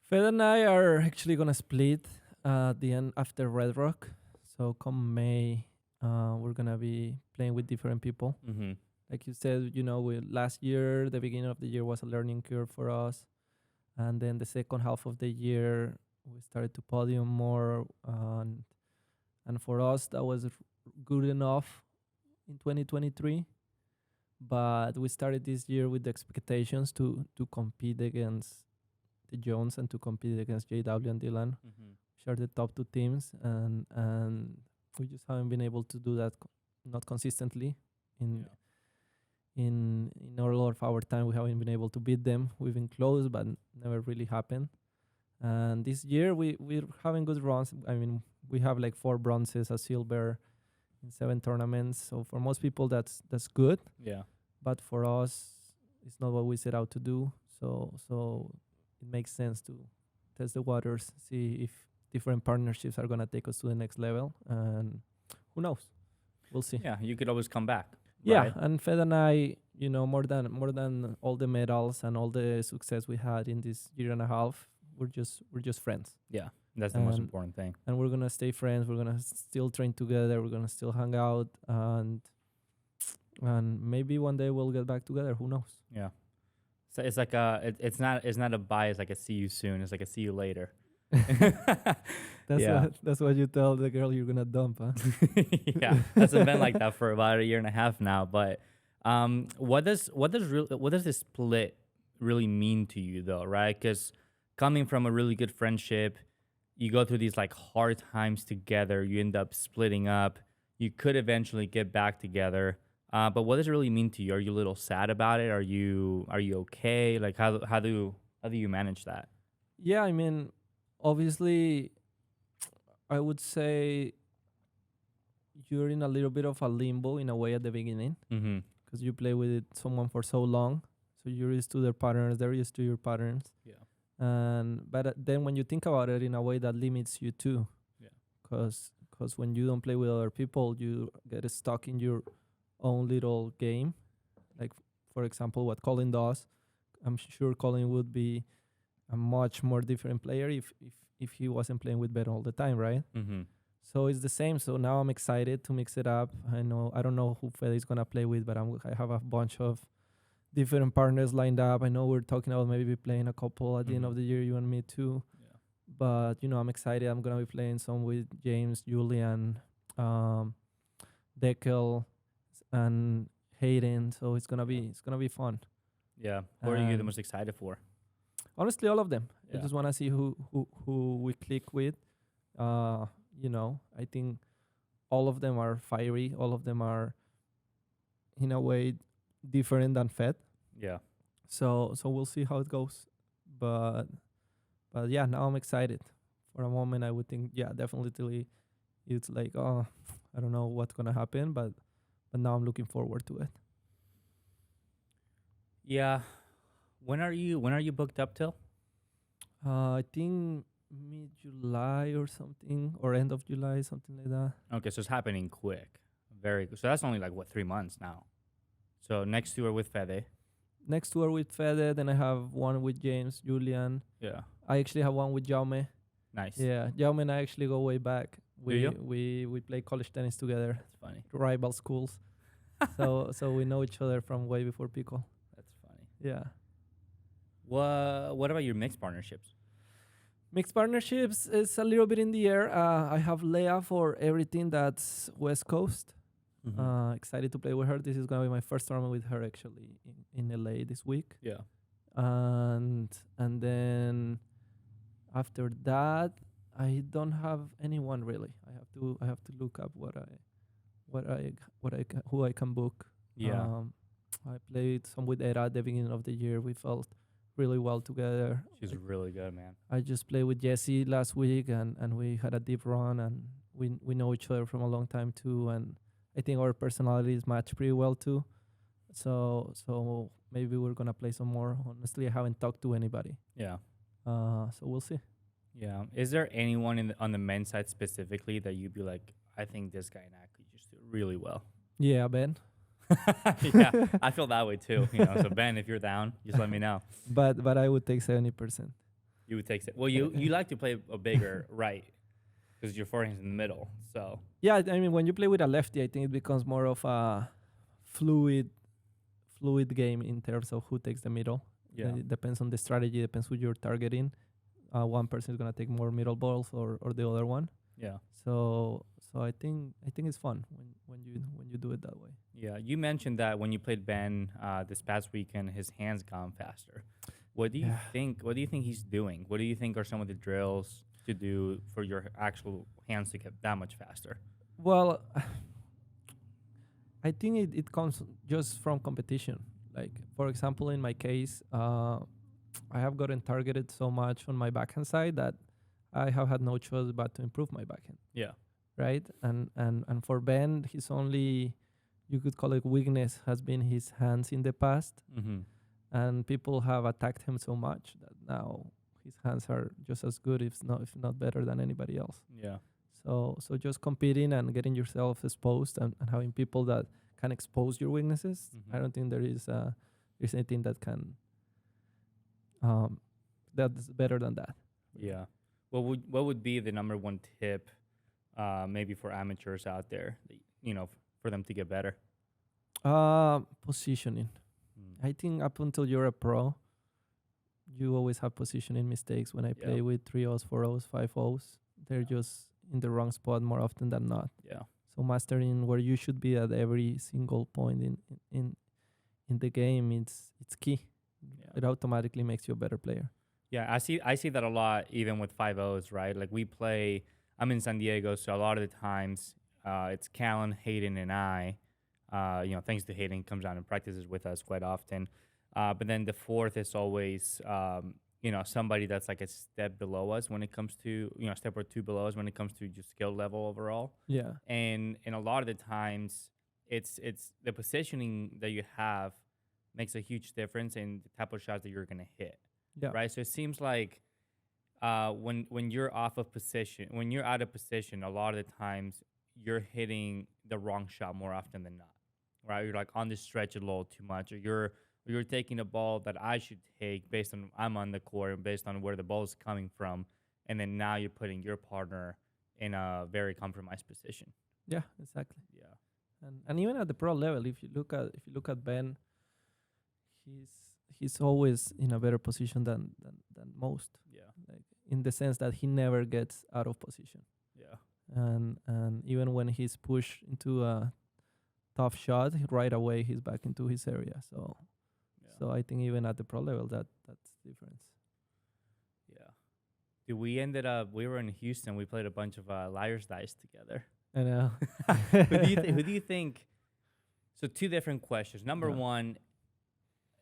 Fed and I are actually gonna split at the end after Red Rock. So come May, we're gonna be playing with different people. Mm-hmm. Like you said, last year, the beginning of the year was a learning curve for us, and then the second half of the year, we started to podium more, and for us that was good enough in 2023. But we started this year with the expectations to compete against the Jones and to compete against JW and Dylan, Mm-hmm. which are the top two teams, and we just haven't been able to do that, not consistently. In all of our time, we haven't been able to beat them. We've been close, but never really happened. And this year, we're having good runs. I mean, we have like 4 bronzes, a silver in 7 tournaments. So for most people, that's good. Yeah. But for us, it's not what we set out to do. So it makes sense to test the waters, see if different partnerships are gonna take us to the next level, and who knows? We'll see. Yeah, you could always come back. Yeah, right? and Fed and I, more than all the medals and all the success we had in this year and a half, we're just friends, Yeah, that's the most and important thing. and we're gonna stay friends. We're gonna still train together. We're gonna still hang out, and maybe one day we'll get back together. Who knows? Yeah. So it's like it's not a bye. It's like a see you soon. It's like a see you later. Yeah. That's what you tell the girl you're gonna dump, huh? Yeah, hasn't been like that for about a year and a half now. But what does this split really mean to you though, right? Because coming from a really good friendship, you go through these like hard times together. You end up splitting up. You could eventually get back together. But what does it really mean to you? Are you a little sad about it? Are you okay? Like how do you manage that? Yeah, I mean, obviously, I would say you're in a little bit of a limbo in a way at the beginning Mm-hmm. because you play with someone for so long, so you're used to their patterns, they're used to your patterns, Yeah. and but then when you think about it in a way that limits you too, Yeah. because when you don't play with other people, you get stuck in your own little game. Like for example, what Colin does, I'm sure Colin would be a much more different player if he wasn't playing with Ben all the time, right? Mm-hmm. So it's the same. So now I'm excited to mix it up. I don't know who Fede is gonna play with, but I have a bunch of different partners lined up. I know we're talking about maybe playing a couple at the end Mhm. of the year, you and me too. Yeah. But I'm excited. I'm gonna be playing some with James, Julian, um, Deckel, and Hayden. So it's gonna be fun. Yeah. Who are you the And most excited for? honestly, all of them. I Yeah. just wanna see who we click with. I think all of them are fiery. All of them are in a way different than Fed. Yeah. So we'll see how it goes. But yeah, now I'm excited. For a moment, I would think, yeah, definitely, it's like, oh, I don't know what's gonna happen, but now I'm looking forward to it. Yeah. When are you booked up till? I think mid-July or something, or end of July, something like that. Okay, so it's happening quick. Very good. So that's only like what 3 months now. So next two are with Fede. Next tour with Fede, then I have one with James, Julian. Yeah. I actually have one with Jaume. Nice. Yeah, Jaume and I actually go way back. Do you? We play college tennis together, That's funny. rival schools. so we know each other from way before Pico. That's funny. Yeah. What about your mixed partnerships? Mixed partnerships is a little bit in the air. I have Leah for everything that's West Coast. Excited to play with her. This is gonna be my first tournament with her actually in LA this week. Yeah. And then after that, I don't have anyone really. I have to look up who I can book. Yeah. I played some with Era at the beginning of the year. We felt really well together. She's really good, man. I just played with Jesse last week, and we had a deep run, and we know each other from a long time too, and I think our personalities match pretty well too. So maybe we're gonna play some more. Honestly, I haven't talked to anybody. Yeah. So we'll see. Yeah. Is there anyone on the men's side specifically that you'd be like, I think this guy and I could just do really well? Yeah, Ben. Yeah, I feel that way too. So Ben, if you're down, just let me know. But I would take 70%. You would take it. Well, you like to play a bigger right because your forehand's in the middle. So Yeah, I mean, when you play with a lefty, I think it becomes more of a fluid game in terms of who takes the middle. yeah, It depends on the strategy, depends who you're targeting. One person is gonna take more middle balls or the other one. yeah, So I think it's fun when you do it that way. yeah. You mentioned that when you played Ben this past weekend, his hands gone faster. What do you Yeah. think? What do you think he's doing? What do you think are some of the drills to do for your actual hands to get that much faster? Well, I think it comes just from competition. Like, for example, in my case, I have gotten targeted so much on my backhand side that I have had no choice but to improve my backhand, Yeah, right? And for Ben, his only, you could call it weakness, has been his hands in the past. mm-hmm. And people have attacked him so much that now his hands are just as good, if not better than anybody else. Yeah, So just competing and getting yourself exposed and having people that can expose your weaknesses. Mhm. I don't think there's anything that can that's better than that. Yeah. What would be the number one tip, maybe for amateurs out there, for them to get better? Positioning. Mm. I think up until you're a pro, you always have positioning mistakes. When I play with 3-0s, 4-0s, 5-0s, they're just in the wrong spot more often than not. Yeah. So mastering where you should be at every single point in the game, it's key. Yeah. It automatically makes you a better player. Yeah, I see that a lot, even with 5-0s, right? Like we play. I'm in San Diego, so a lot of the times it's Callan, Hayden, and I. Thanks to Hayden, comes down and practices with us quite often. But then the fourth is always, somebody that's like a step below us when it comes to, a step or two below us when it comes to just skill level overall. Yeah. And a lot of the times, it's the positioning that you have makes a huge difference in the type of shots that you're gonna hit. Yeah. Right. So it seems like when you're off of position, when you're out of position, a lot of the times you're hitting the wrong shot more often than not. Right. You're like on the stretch a little too much, or you're taking a ball that I should take based on I'm on the court and based on where the ball is coming from, and then now you're putting your partner in a very compromised position. Yeah, exactly. Yeah. And even at the pro level, if you look at Ben, he's always in a better position than most. Yeah. Like in the sense that he never gets out of position. Yeah. And even when he's pushed into a tough shot, right away he's back into his area. So so I think even at the pro level that's the difference. Yeah. Dude, we were in Houston, we played a bunch of liar's dice together. I know. Who do you think? So two different questions. Number one,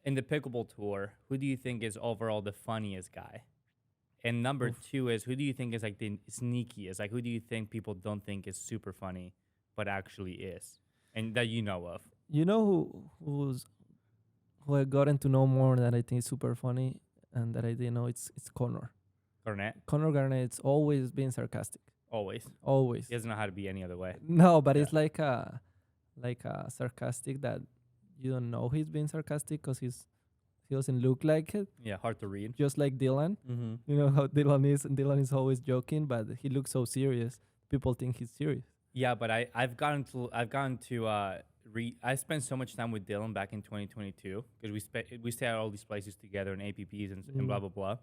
in the pickleball tour, who do you think is overall the funniest guy? And number two is, who do you think is like the sneakiest? Like, who do you think people don't think is super funny, but actually is, and that you know of? You know who I gotten to know more that I think is super funny and that I didn't know, it's Connor. Garnett? Connor Garnett's always been sarcastic. Always. He doesn't know how to be any other way. No, but it's like a sarcastic that you don't know he's being sarcastic because he doesn't look like it. Yeah, hard to read. Just like Dylan. Mm-hmm. You know how Dylan is, and Dylan is always joking, but he looks so serious. People think he's serious. Yeah, but I've gotten to I spent so much time with Dylan back in 2022 because we stay at all these places together in APPs and blah blah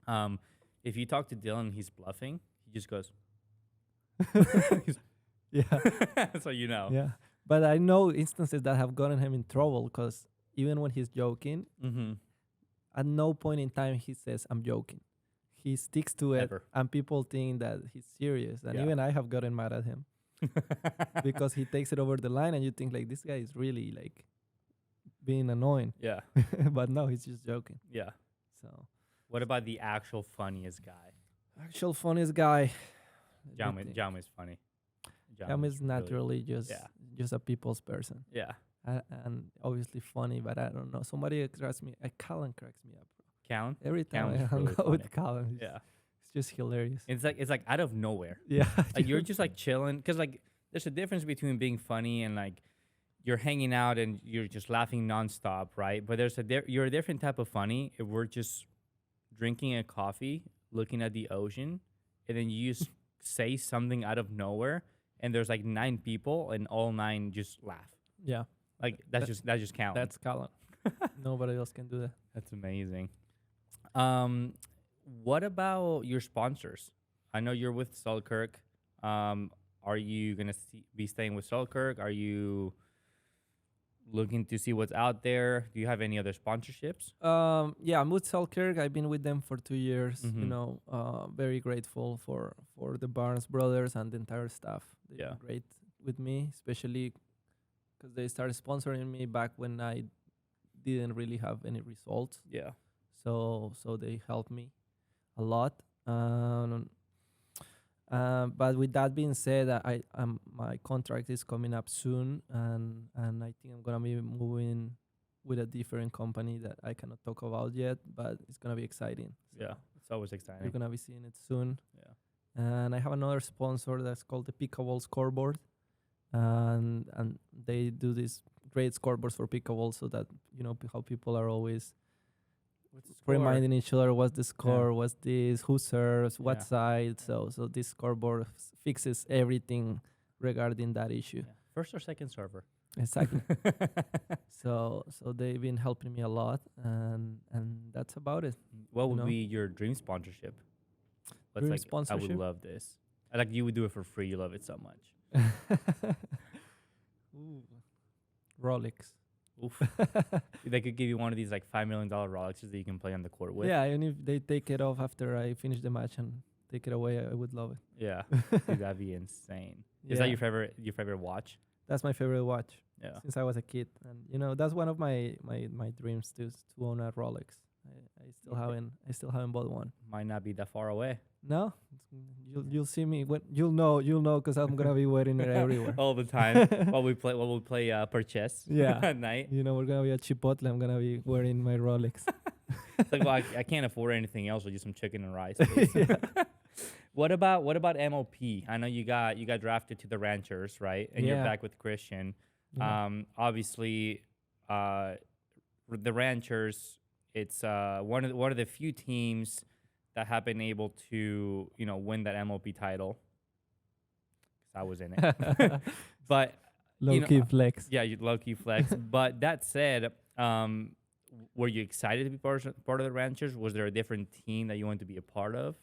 blah. If you talk to Dylan, he's bluffing. He just goes. Yeah. So you know. Yeah, but I know instances that have gotten him in trouble because even when he's joking, at no point in time he says I'm joking. He sticks to it, and people think that he's serious. And even I have gotten mad at him because he takes it over the line, and you think like this guy is really like being annoying. Yeah. But no, he's just joking. Yeah. So, what about the actual funniest guy? Actual funniest guy. Jaume is funny. Jaume is naturally just a people's person. Yeah. And obviously funny, but I don't know. Somebody cracks me. Callan cracks me up. Callan? Every time Callan's I hang really out with funny. Callan, it's just hilarious. It's like out of nowhere. Yeah. Like you're just like chilling, because like there's a difference between being funny and like you're hanging out and you're just laughing nonstop, right? But you're a different type of funny if we're just drinking a coffee, looking at the ocean, and then you just say something out of nowhere, and there's like 9 people, and all 9 just laugh. Yeah. Like that's just Callan. That's Callan. Nobody else can do that. That's amazing. What about your sponsors? I know you're with Selkirk. Are you gonna be staying with Selkirk? Are you looking to see what's out there? Do you have any other sponsorships? Yeah, I'm with Selkirk. I've been with them for 2 years. You know, very grateful for the Barnes brothers and the entire staff. They've been great with me, especially because they started sponsoring me back when I didn't really have any results. Yeah. So they helped me a lot. But with that being said, my contract is coming up soon, and I think I'm gonna be moving with a different company that I cannot talk about yet, but it's gonna be exciting. So yeah, it's always exciting. you're gonna be seeing it soon. Yeah. And I have another sponsor that's called the Pickleball Scoreboard, and they do these great scoreboards for pickleball, so that you know how people are always What's the score? reminding each other what's the score, what's this, who serves, what Yeah. side. So this scoreboard fixes everything regarding that issue. Yeah. First or second server? Exactly. So they've been helping me a lot, and that's about it. What You would know? be your dream sponsorship? What's Dream like, I would sponsorship? love this. Like you would do it for free. You love it so much. Ooh. Rolex. Oof. They could give you one of these like $5 million Rolexes that you can play on the court with. Yeah, and if they take it off after I finish the match and take it away, I would love it. Yeah. Dude, that'd be insane. Is that Yeah. your favorite watch? That's my favorite watch Yeah. since I was a kid, and that's one of my dreams to own a Rolex. I still haven't bought one. Might not be that far away. No, you'll see me when you'll know because I'm gonna be wearing it everywhere. All the time. while we play purchase Yeah. at night. We're gonna be at Chipotle. I'm gonna be wearing my Rolex. It's like, well, I can't afford anything else. With just some chicken and rice. Please. What about MOP? I know you got drafted to the Ranchers, right? And you're Yeah. back with Christian. Yeah. Obviously, the Ranchers. It's one of the few teams that have been able to win that MOP title. 'Cause I was in it, but Low key flex. yeah, you low key flex. But that said, were you excited to be part of the Ranchers? Was there a different team that you wanted to be a part of?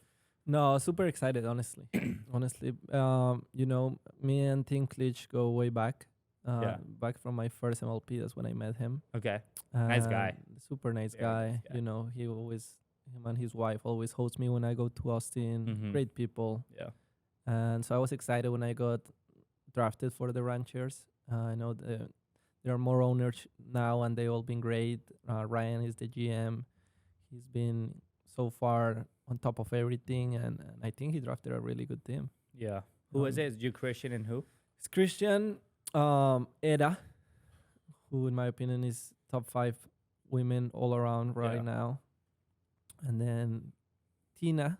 No, super excited, honestly. Honestly, me and Tim Klitsch go way back. Yeah. Back from my first MLP. That's when I met him. Okay. Nice guy. Super nice Very guy. nice guy. Him and his wife always host me when I go to Austin. Mhm. Great people. Yeah. And so I was excited when I got drafted for the Ranchers. I know there are more owners now, and they all been great. Ryan is the GM. He's been so far on top of everything, and I think he drafted a really good team. Yeah. Who is it? Is you Christian and who? It's Christian, Eda, who in my opinion is top 5 women all around right Yeah. now, and then Tina,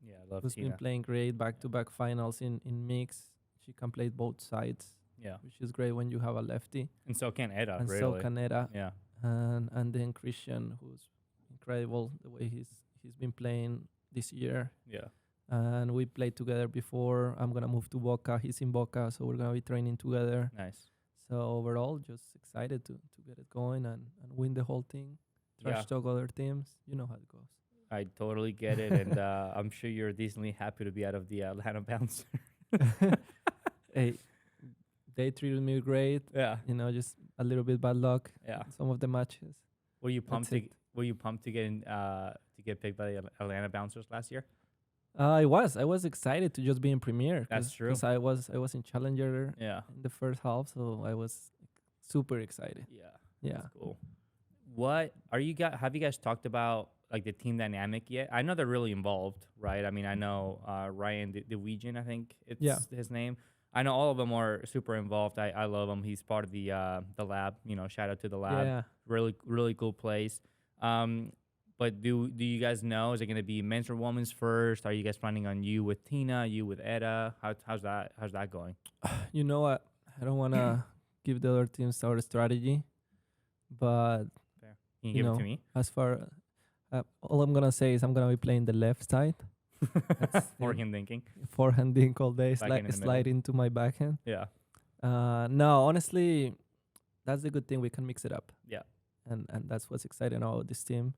Yeah, I love who's Tina. been playing great, back-to-back finals in mix. She can play both sides, Yeah. which is great when you have a lefty, And so can Eda, and really. so can Eda, Yeah. and then Christian, who's incredible the way he's been playing this year. Yeah. And we played together before. I'm gonna move to Boca. He's in Boca, so we're gonna be training together. Nice. So overall, just excited to get it going and win the whole thing. Trash Yeah. talk other teams. You know how it goes. I totally get it, and I'm sure you're decently happy to be out of the Atlanta Bouncer. Hey, they treated me great. Yeah. Just a little bit bad luck. Yeah. Some of the matches. Were you pumped That's to Were you pumped to get picked by the Atlanta Bouncers last year? I was excited to just be in Premier. That's true. Because I was in Challenger Yeah. in the first half, so I was super excited. Yeah. Yeah. That's cool. What are you guys? Have you guys talked about like the team dynamic yet? I know they're really involved, right? I mean, I know Ryan DeWegian, I think it's his name. I know all of them are super involved. I love him. He's part of the lab. Shout out to the lab. Yeah. Really cool place. But do you guys know? Is it gonna be men's or women's first? Are you guys planning on you with Tina, you with Eda? How's that going? You know what? I don't want to give the other teams our strategy, but Fair. Can you give it to me? as far all I'm gonna say is I'm gonna be playing the left side. Forehand thinking. Forehand dink all day, Backhand in the slide into my backhand. Yeah. No, honestly, that's the good thing. We can mix it up. Yeah. And that's what's exciting about this team.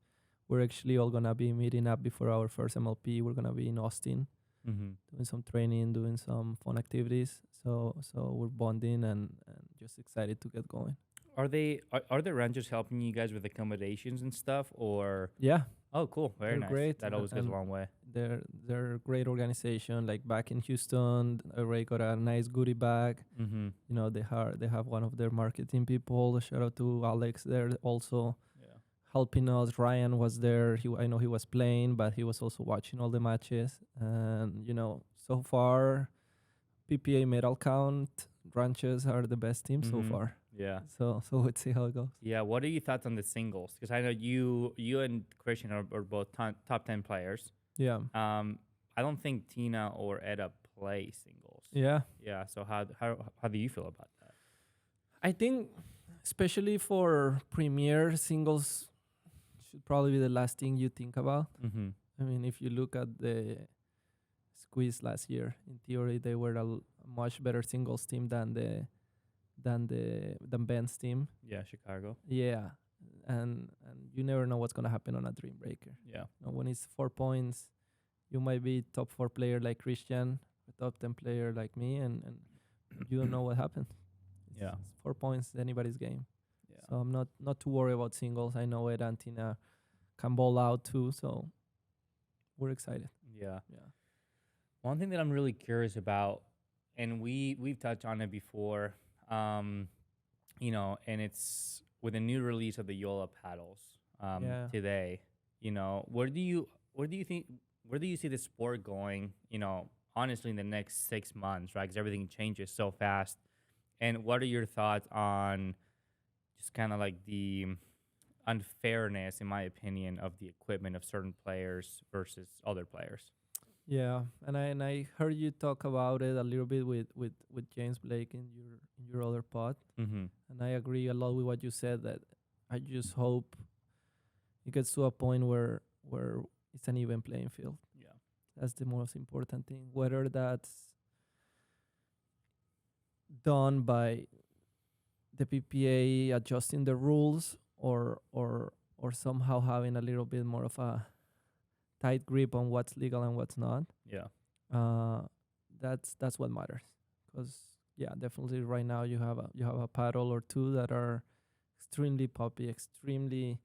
We're actually all gonna be meeting up before our first MLP. We're gonna be in Austin, Mm-hmm. doing some training, doing some fun activities. So we're bonding and just excited to get going. Are the Rangers helping you guys with accommodations and stuff, or? Yeah, Oh, cool. Very They're nice. great, That always goes a and long way. they're a great organization. Like back in Houston, I already got a nice goodie bag. Mm-hmm. They have one of their marketing people. Shout out to Alex there also Yeah. helping us. Ryan was there. I know he was playing, but he was also watching all the matches. And so far, PPA medal count, Ranches are the best team so Mhm. far. Yeah. So let's see how it goes. Yeah. What are your thoughts on the singles? Because I know you and Christian are both top 10 players. Yeah. I don't think Tina or Eda play singles. Yeah. Yeah. So how do you feel about that? I think, especially for premier, singles should probably be the last thing you think about. Mm-hmm. I mean, if you look at the squeeze last year, in theory they were a much better singles team than Ben's team. Yeah, Chicago. Yeah, and you never know what's gonna happen on a Dream Breaker. Yeah. When it's 4 points, you might be top 4 player like Christian, a top 10 player like me, and you don't know what happens. Yeah. It's 4 points, anybody's game. Yeah. So I'm not too worried about singles. I know Ed and Tina can ball out too, so we're excited. Yeah. Yeah. One thing that I'm really curious about, and we've touched on it before, and it's with the new release of the Yola paddles today. Where do you see the sport going? Honestly, in the next 6 months, right? Because everything changes so fast. And what are your thoughts on just kind of like the unfairness, in my opinion, of the equipment of certain players versus other players? Yeah, and I heard you talk about it a little bit with James Blake in your other pod, Mm-hmm. and I agree a lot with what you said. That I just hope it gets to a point where it's an even playing field. Yeah. That's the most important thing. Whether that's done by the PPA adjusting the rules or somehow having a little bit more of a tight grip on what's legal and what's not. Yeah. That's what matters. Because definitely right now you have a paddle or two that are extremely poppy, extremely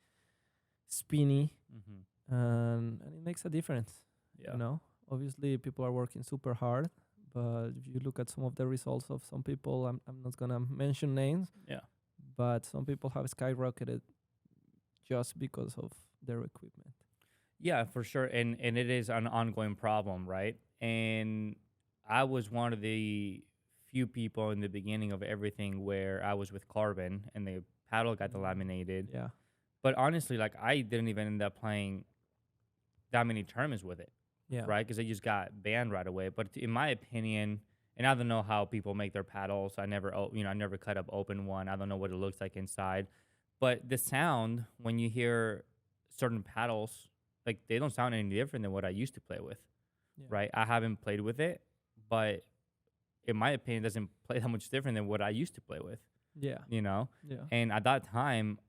spinny, Mm-hmm. and it makes a difference. Yeah. Obviously people are working super hard, but if you look at some of the results of some people, I'm not gonna mention names. Yeah. But some people have skyrocketed just because of their equipment. Yeah, for sure. And it is an ongoing problem, right? And I was one of the few people in the beginning of everything where I was with Carbon and the paddle got delaminated. Yeah. But honestly, like I didn't even end up playing that many tournaments with it, Yeah. right? Because they just got banned right away. But in my opinion, and I don't know how people make their paddles. I never cut up open one. I don't know what it looks like inside. But the sound when you hear certain paddles, like they don't sound any different than what I used to play with, right? I haven't played with it, but in my opinion, it doesn't play that much different than what I used to play with. Yeah. Yeah. And at that time,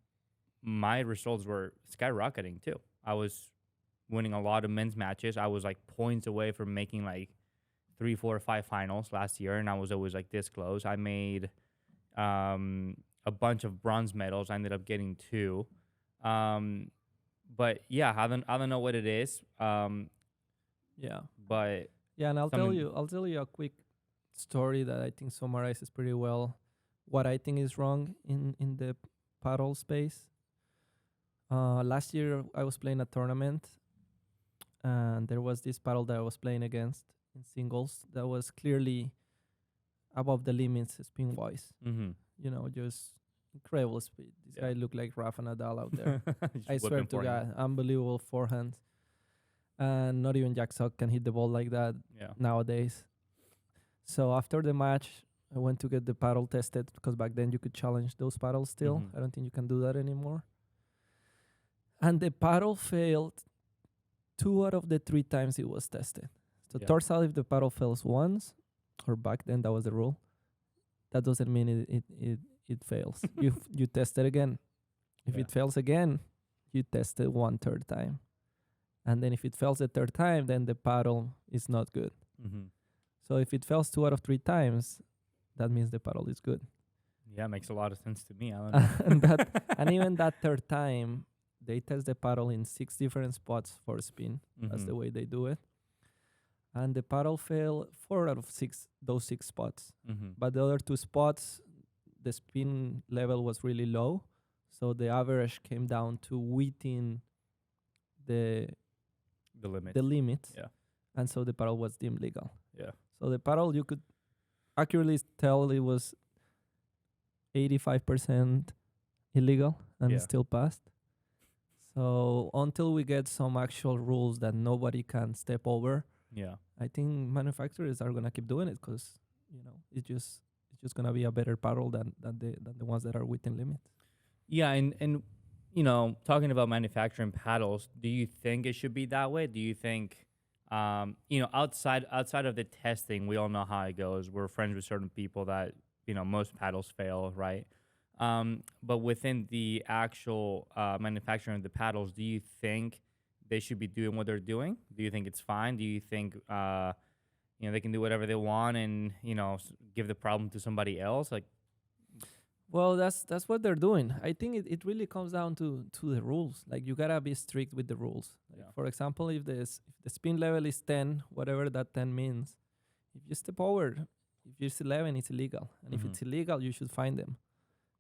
my results were skyrocketing too. I was winning a lot of men's matches. I was like points away from making like 3, 4, or 5 finals last year, and I was always like this close. I made a bunch of bronze medals. I ended up getting 2. But yeah, I don't know what it is. Yeah. But yeah, and I'll tell you a quick story that I think summarizes pretty well what I think is wrong in the paddle space. Last year I was playing a tournament, and there was this paddle that I was playing against in singles that was clearly above the limits spin wise. Mm-hmm. Just incredible speed. This guy looked like Rafa Nadal out there. I Just swear whipping to God, forehand. unbelievable forehands. And not even Jack Sock can hit the ball like that nowadays. So after the match, I went to get the paddle tested because back then you could challenge those paddles still. Mhm. I don't think you can do that anymore. And the paddle failed 2 out of the 3 times it was tested. So Yeah. turns out if the paddle fails once, or back then that was the rule, that doesn't mean it fails. You test it again. If Yeah. it fails again, you test it 1/3 time. And then if it fails the 3rd time, then the paddle is not good. Mm-hmm. So if it fails 2 out of 3 times, that means the paddle is good. Yeah, makes a lot of sense to me. I don't know. and even that 3rd time, they test the paddle in 6 different spots for spin. That's the way they do it. And the paddle failed 4 out of 6 those 6 spots. Mm-hmm. But the other 2 spots, the spin level was really low, so the average came down to within the limit. Yeah. And so the paddle was deemed legal. Yeah. So the paddle, you could accurately tell it was 85% illegal and it still passed. So until we get some actual rules that nobody can step over, I think manufacturers are gonna keep doing it because it's just gonna be a better paddle than the ones that are within limit. Yeah, and talking about manufacturing paddles, do you think it should be that way? Do you think, outside of the testing, we all know how it goes. We're friends with certain people that most paddles fail, right? But within the actual manufacturing of the paddles, do you think they should be doing what they're doing? Do you think it's fine? Do you think they can do whatever they want and give the problem to somebody else? Like, Well, that's what they're doing. I think it really comes down to the rules. Like you gotta be strict with the rules. Like, yeah, for example, if the spin level is 10, whatever that 10 means, if you step over, if it's 11, it's illegal. And if hmm it's illegal, you should fine them.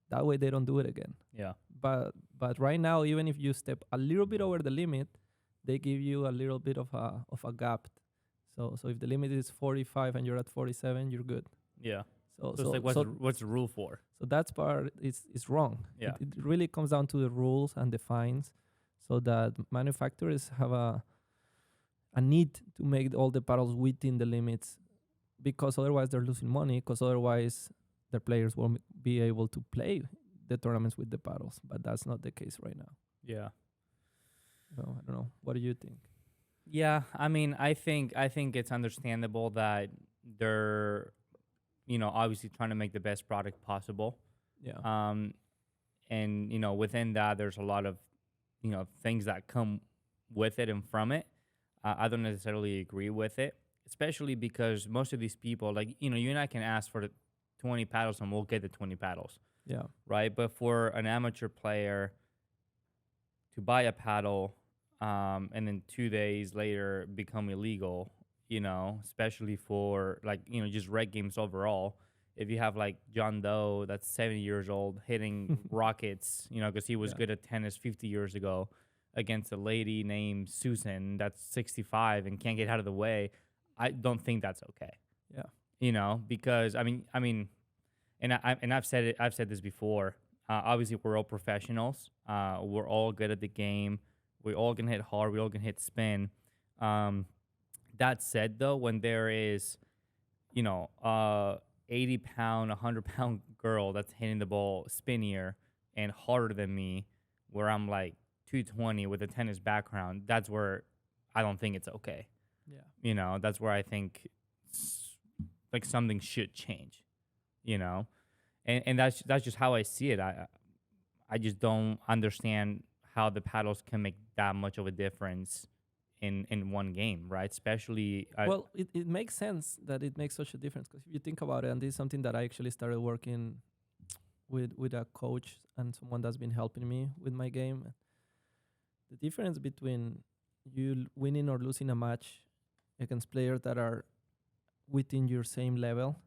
That way they don't do it again. yeah, But right now, even if you step a little bit over the limit, they give you a little bit of a gap. So if the limit is 45 and you're at 47, you're good. yeah. So So it's like, what's the rule for? so that's part is wrong. Yeah, It really comes down to the rules and the fines, so that manufacturers have a need to make all the paddles within the limits, because otherwise they're losing money. Because otherwise their players won't be able to play the tournaments with the paddles. But that's not the case right now. yeah. So I don't know. What do you think? Yeah, I mean, I think it's understandable that they're, obviously trying to make the best product possible. Yeah. And within that, there's a lot of, things that come with it and from it. I don't necessarily agree with it, especially because most of these people, like, you and I can ask for the 20 paddles and we'll get the 20 paddles, Yeah. right? But for an amateur player to buy a paddle, and then 2 days later become illegal, especially for like, just rec games overall. If you have like John Doe that's 70 years old hitting rockets, because he was Yeah. good at tennis 50 years ago against a lady named Susan that's 65 and can't get out of the way, I don't think that's okay. Yeah. Because I've said this before. Obviously, we're all professionals. We're all good at the game. We all can hit hard. We all can hit spin. That said, though, when there is, 80-pound, 100-pound girl that's hitting the ball spinnier and harder than me, where I'm like 220 with a tennis background, that's where I don't think it's okay. Yeah. That's where I think like something should change. And that's just how I see it. I just don't understand how the paddles can make that much of a difference in one game, right? Especially Well, it makes sense that it makes such a difference, because if you think about it, and this is something that I actually started working with a coach and someone that's been helping me with my game. The difference between you winning or losing a match against players that are within your same level,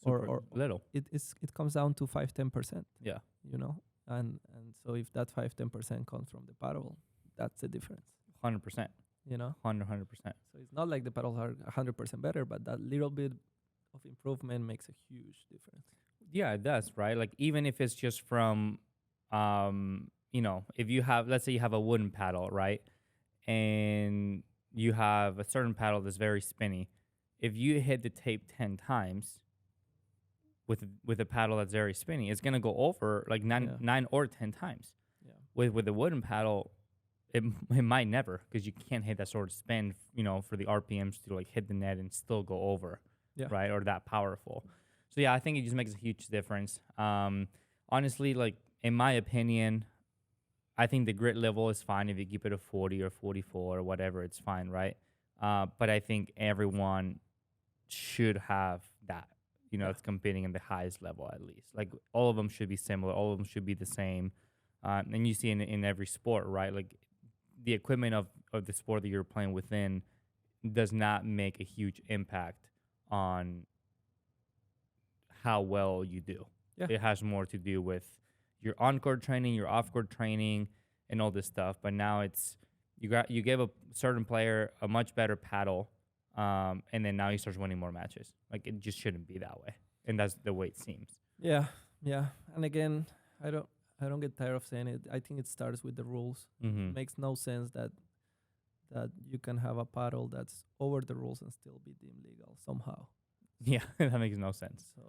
super little. it comes down to 5-10%, Yeah, and so if that 5-10% comes from the paddle, that's the difference. 100%, you know 100%. So it's not like the paddles are 100% better, but that little bit of improvement makes a huge difference. Yeah, it does, right? Like even if it's just from, if you have, let's say you have a wooden paddle, right, and you have a certain paddle that's very spinny. If you hit the tape 10 times with a paddle that's very spinny, it's gonna go over like nine or 10 times. Yeah. With a wooden paddle, it might never, because you can't hit that sort of spin, for the RPMs to like hit the net and still go over, Yeah. right? Or that powerful. So yeah, I think it just makes a huge difference. Honestly, like in my opinion, I think the grit level is fine if you keep it at 40 or 44 or whatever. It's fine, right? But I think everyone should have that. It's competing in the highest level at least. Like all of them should be similar. All of them should be the same. And you see in every sport, right? Like the equipment of the sport that you're playing within does not make a huge impact on how well you do. Yeah. It has more to do with your on-court training, your off-court training, and all this stuff. But now it's you gave a certain player a much better paddle, and then now he starts winning more matches. Like it just shouldn't be that way, and that's the way it seems. Yeah. And again, I don't get tired of saying it. I think it starts with the rules. Mm-hmm. It makes no sense that you can have a paddle that's over the rules and still be deemed legal somehow. Yeah, that makes no sense. So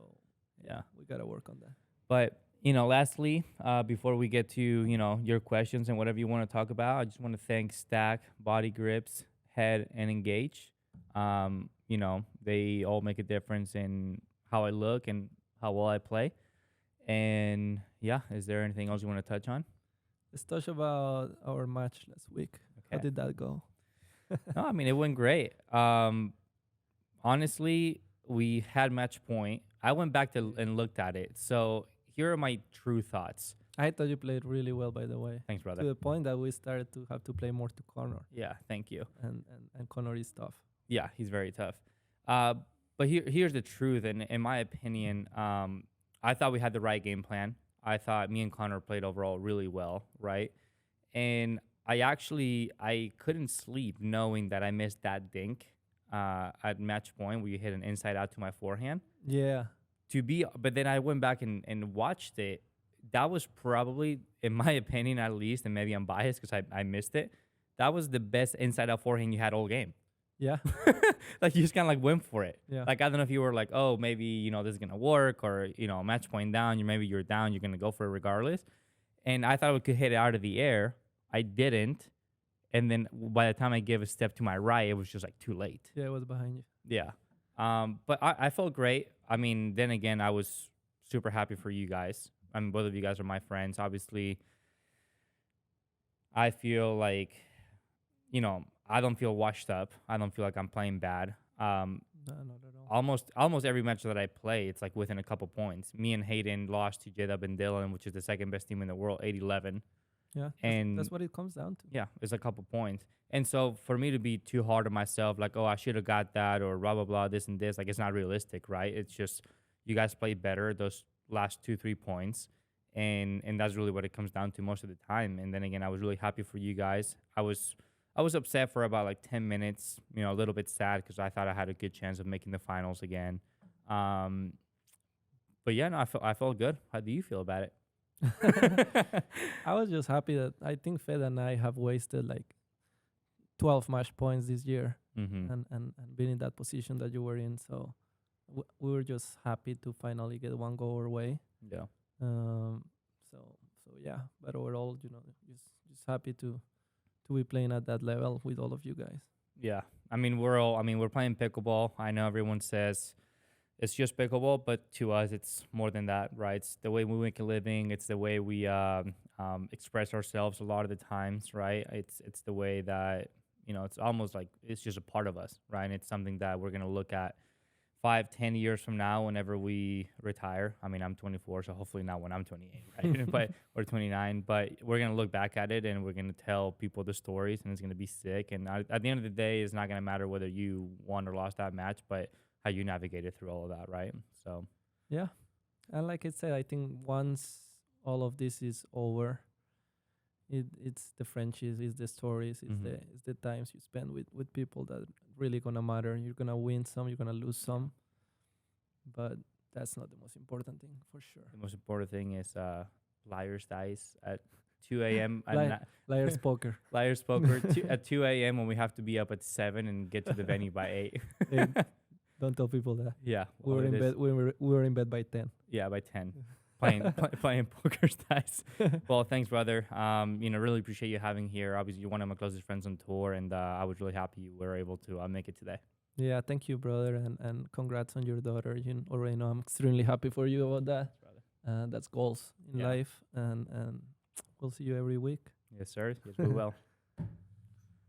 Yeah. we gotta work on that. But Lastly, before we get to, your questions and whatever you want to talk about, I just want to thank Stack, Body Grips, Head, and Engage. They all make a difference in how I look and how well I play. And yeah, is there anything else you want to touch on? Let's talk about our match last week. How Okay. did that go? No, I mean, it went great. Honestly, we had match point. I went back and looked at it. So here are my true thoughts. I thought you played really well, by the way. Thanks, To brother. the point that we started to have to play more to Connor, Yeah, thank you. and Connor is tough. Yeah, he's very tough. But here's the truth, and in my opinion, I thought we had the right game plan. I thought me and Connor played overall really well, right? And I couldn't sleep knowing that I missed that dink at match point where you hit an inside out to my forehand. Yeah, But then I went back and watched it. That was probably, in my opinion at least, and maybe I'm biased because I missed it. That was the best inside out forehand you had all game. yeah, Like you just kind of like went for it. yeah. Like I don't know if you were like, oh, maybe this is gonna work, or match point down. Maybe you're down, you're gonna go for it regardless. And I thought we could hit it out of the air. I didn't, and then by the time I gave a step to my right, it was just like too late. Yeah, it was behind you. Yeah. But I felt great. I mean, then again, I was super happy for you guys. I mean, both of you guys are my friends. Obviously, I feel like, I don't feel washed up. I don't feel like I'm playing bad. No, not at all. Almost every match that I play, it's like within a couple points. Me and Hayden lost to J-Dub and Dylan, which is the second best team in the world, 8-11. Yeah, And that's what it comes down to. yeah, it's a couple points. And so for me to be too hard on myself, like, oh, I should have got that or blah, blah, blah, this and this, like it's not realistic, right? It's just you guys played better those last 2-3 points. And that's really what it comes down to most of the time. And then again, I was really happy for you guys. I was upset for about like 10 minutes, a little bit sad because I thought I had a good chance of making the finals again. But yeah, no, I felt good. How do you feel about it? I was just happy that I think Fed and I have wasted like 12 match points this year, Mm-hmm. and been in that position that you were in. So we were just happy to finally get one go our way. Yeah. So yeah, but overall, just happy to be playing at that level with all of you guys. Yeah. We're playing pickleball. I know everyone says it's just pickleball, but to us, it's more than that, right? It's the way we make a living. It's the way we express ourselves a lot of the times, right? It's the way that, it's almost like it's just a part of us, right? And it's something that we're going to look at 5-10 years from now whenever we retire. I mean, I'm 24, so hopefully not when I'm 28, right? But or 29, but we're going to look back at it and we're going to tell people the stories, and it's going to be sick. And at the end of the day, it's not going to matter whether you won or lost that match, but how you navigated through all of that, right? So Yeah, and like I said, I think once all of this is over, it's the friendships, it's the stories, it's the times you spend with people that really gonna matter. You're gonna win some, you're gonna lose some, but that's not the most important thing for sure. the most important thing is Liar's Dice at 2 a.m. Liar's poker. Liar's Poker at 2 a.m. when we have to be up at 7 and get to the venue by 8. Hey, don't tell people that. Yeah. We were in bed. We were in bed by 10. Yeah, by 10. Playing poker dice. Well, thanks, brother. Really appreciate you having here. Obviously, you're one of my closest friends on tour, and I was really happy you were able to make it today. Yeah, thank you, brother, and congrats on your daughter. You already know I'm extremely happy for you about that. Brother. That's goals in Yeah. life, and we'll see you every week. Yes, sir. Yes, we will.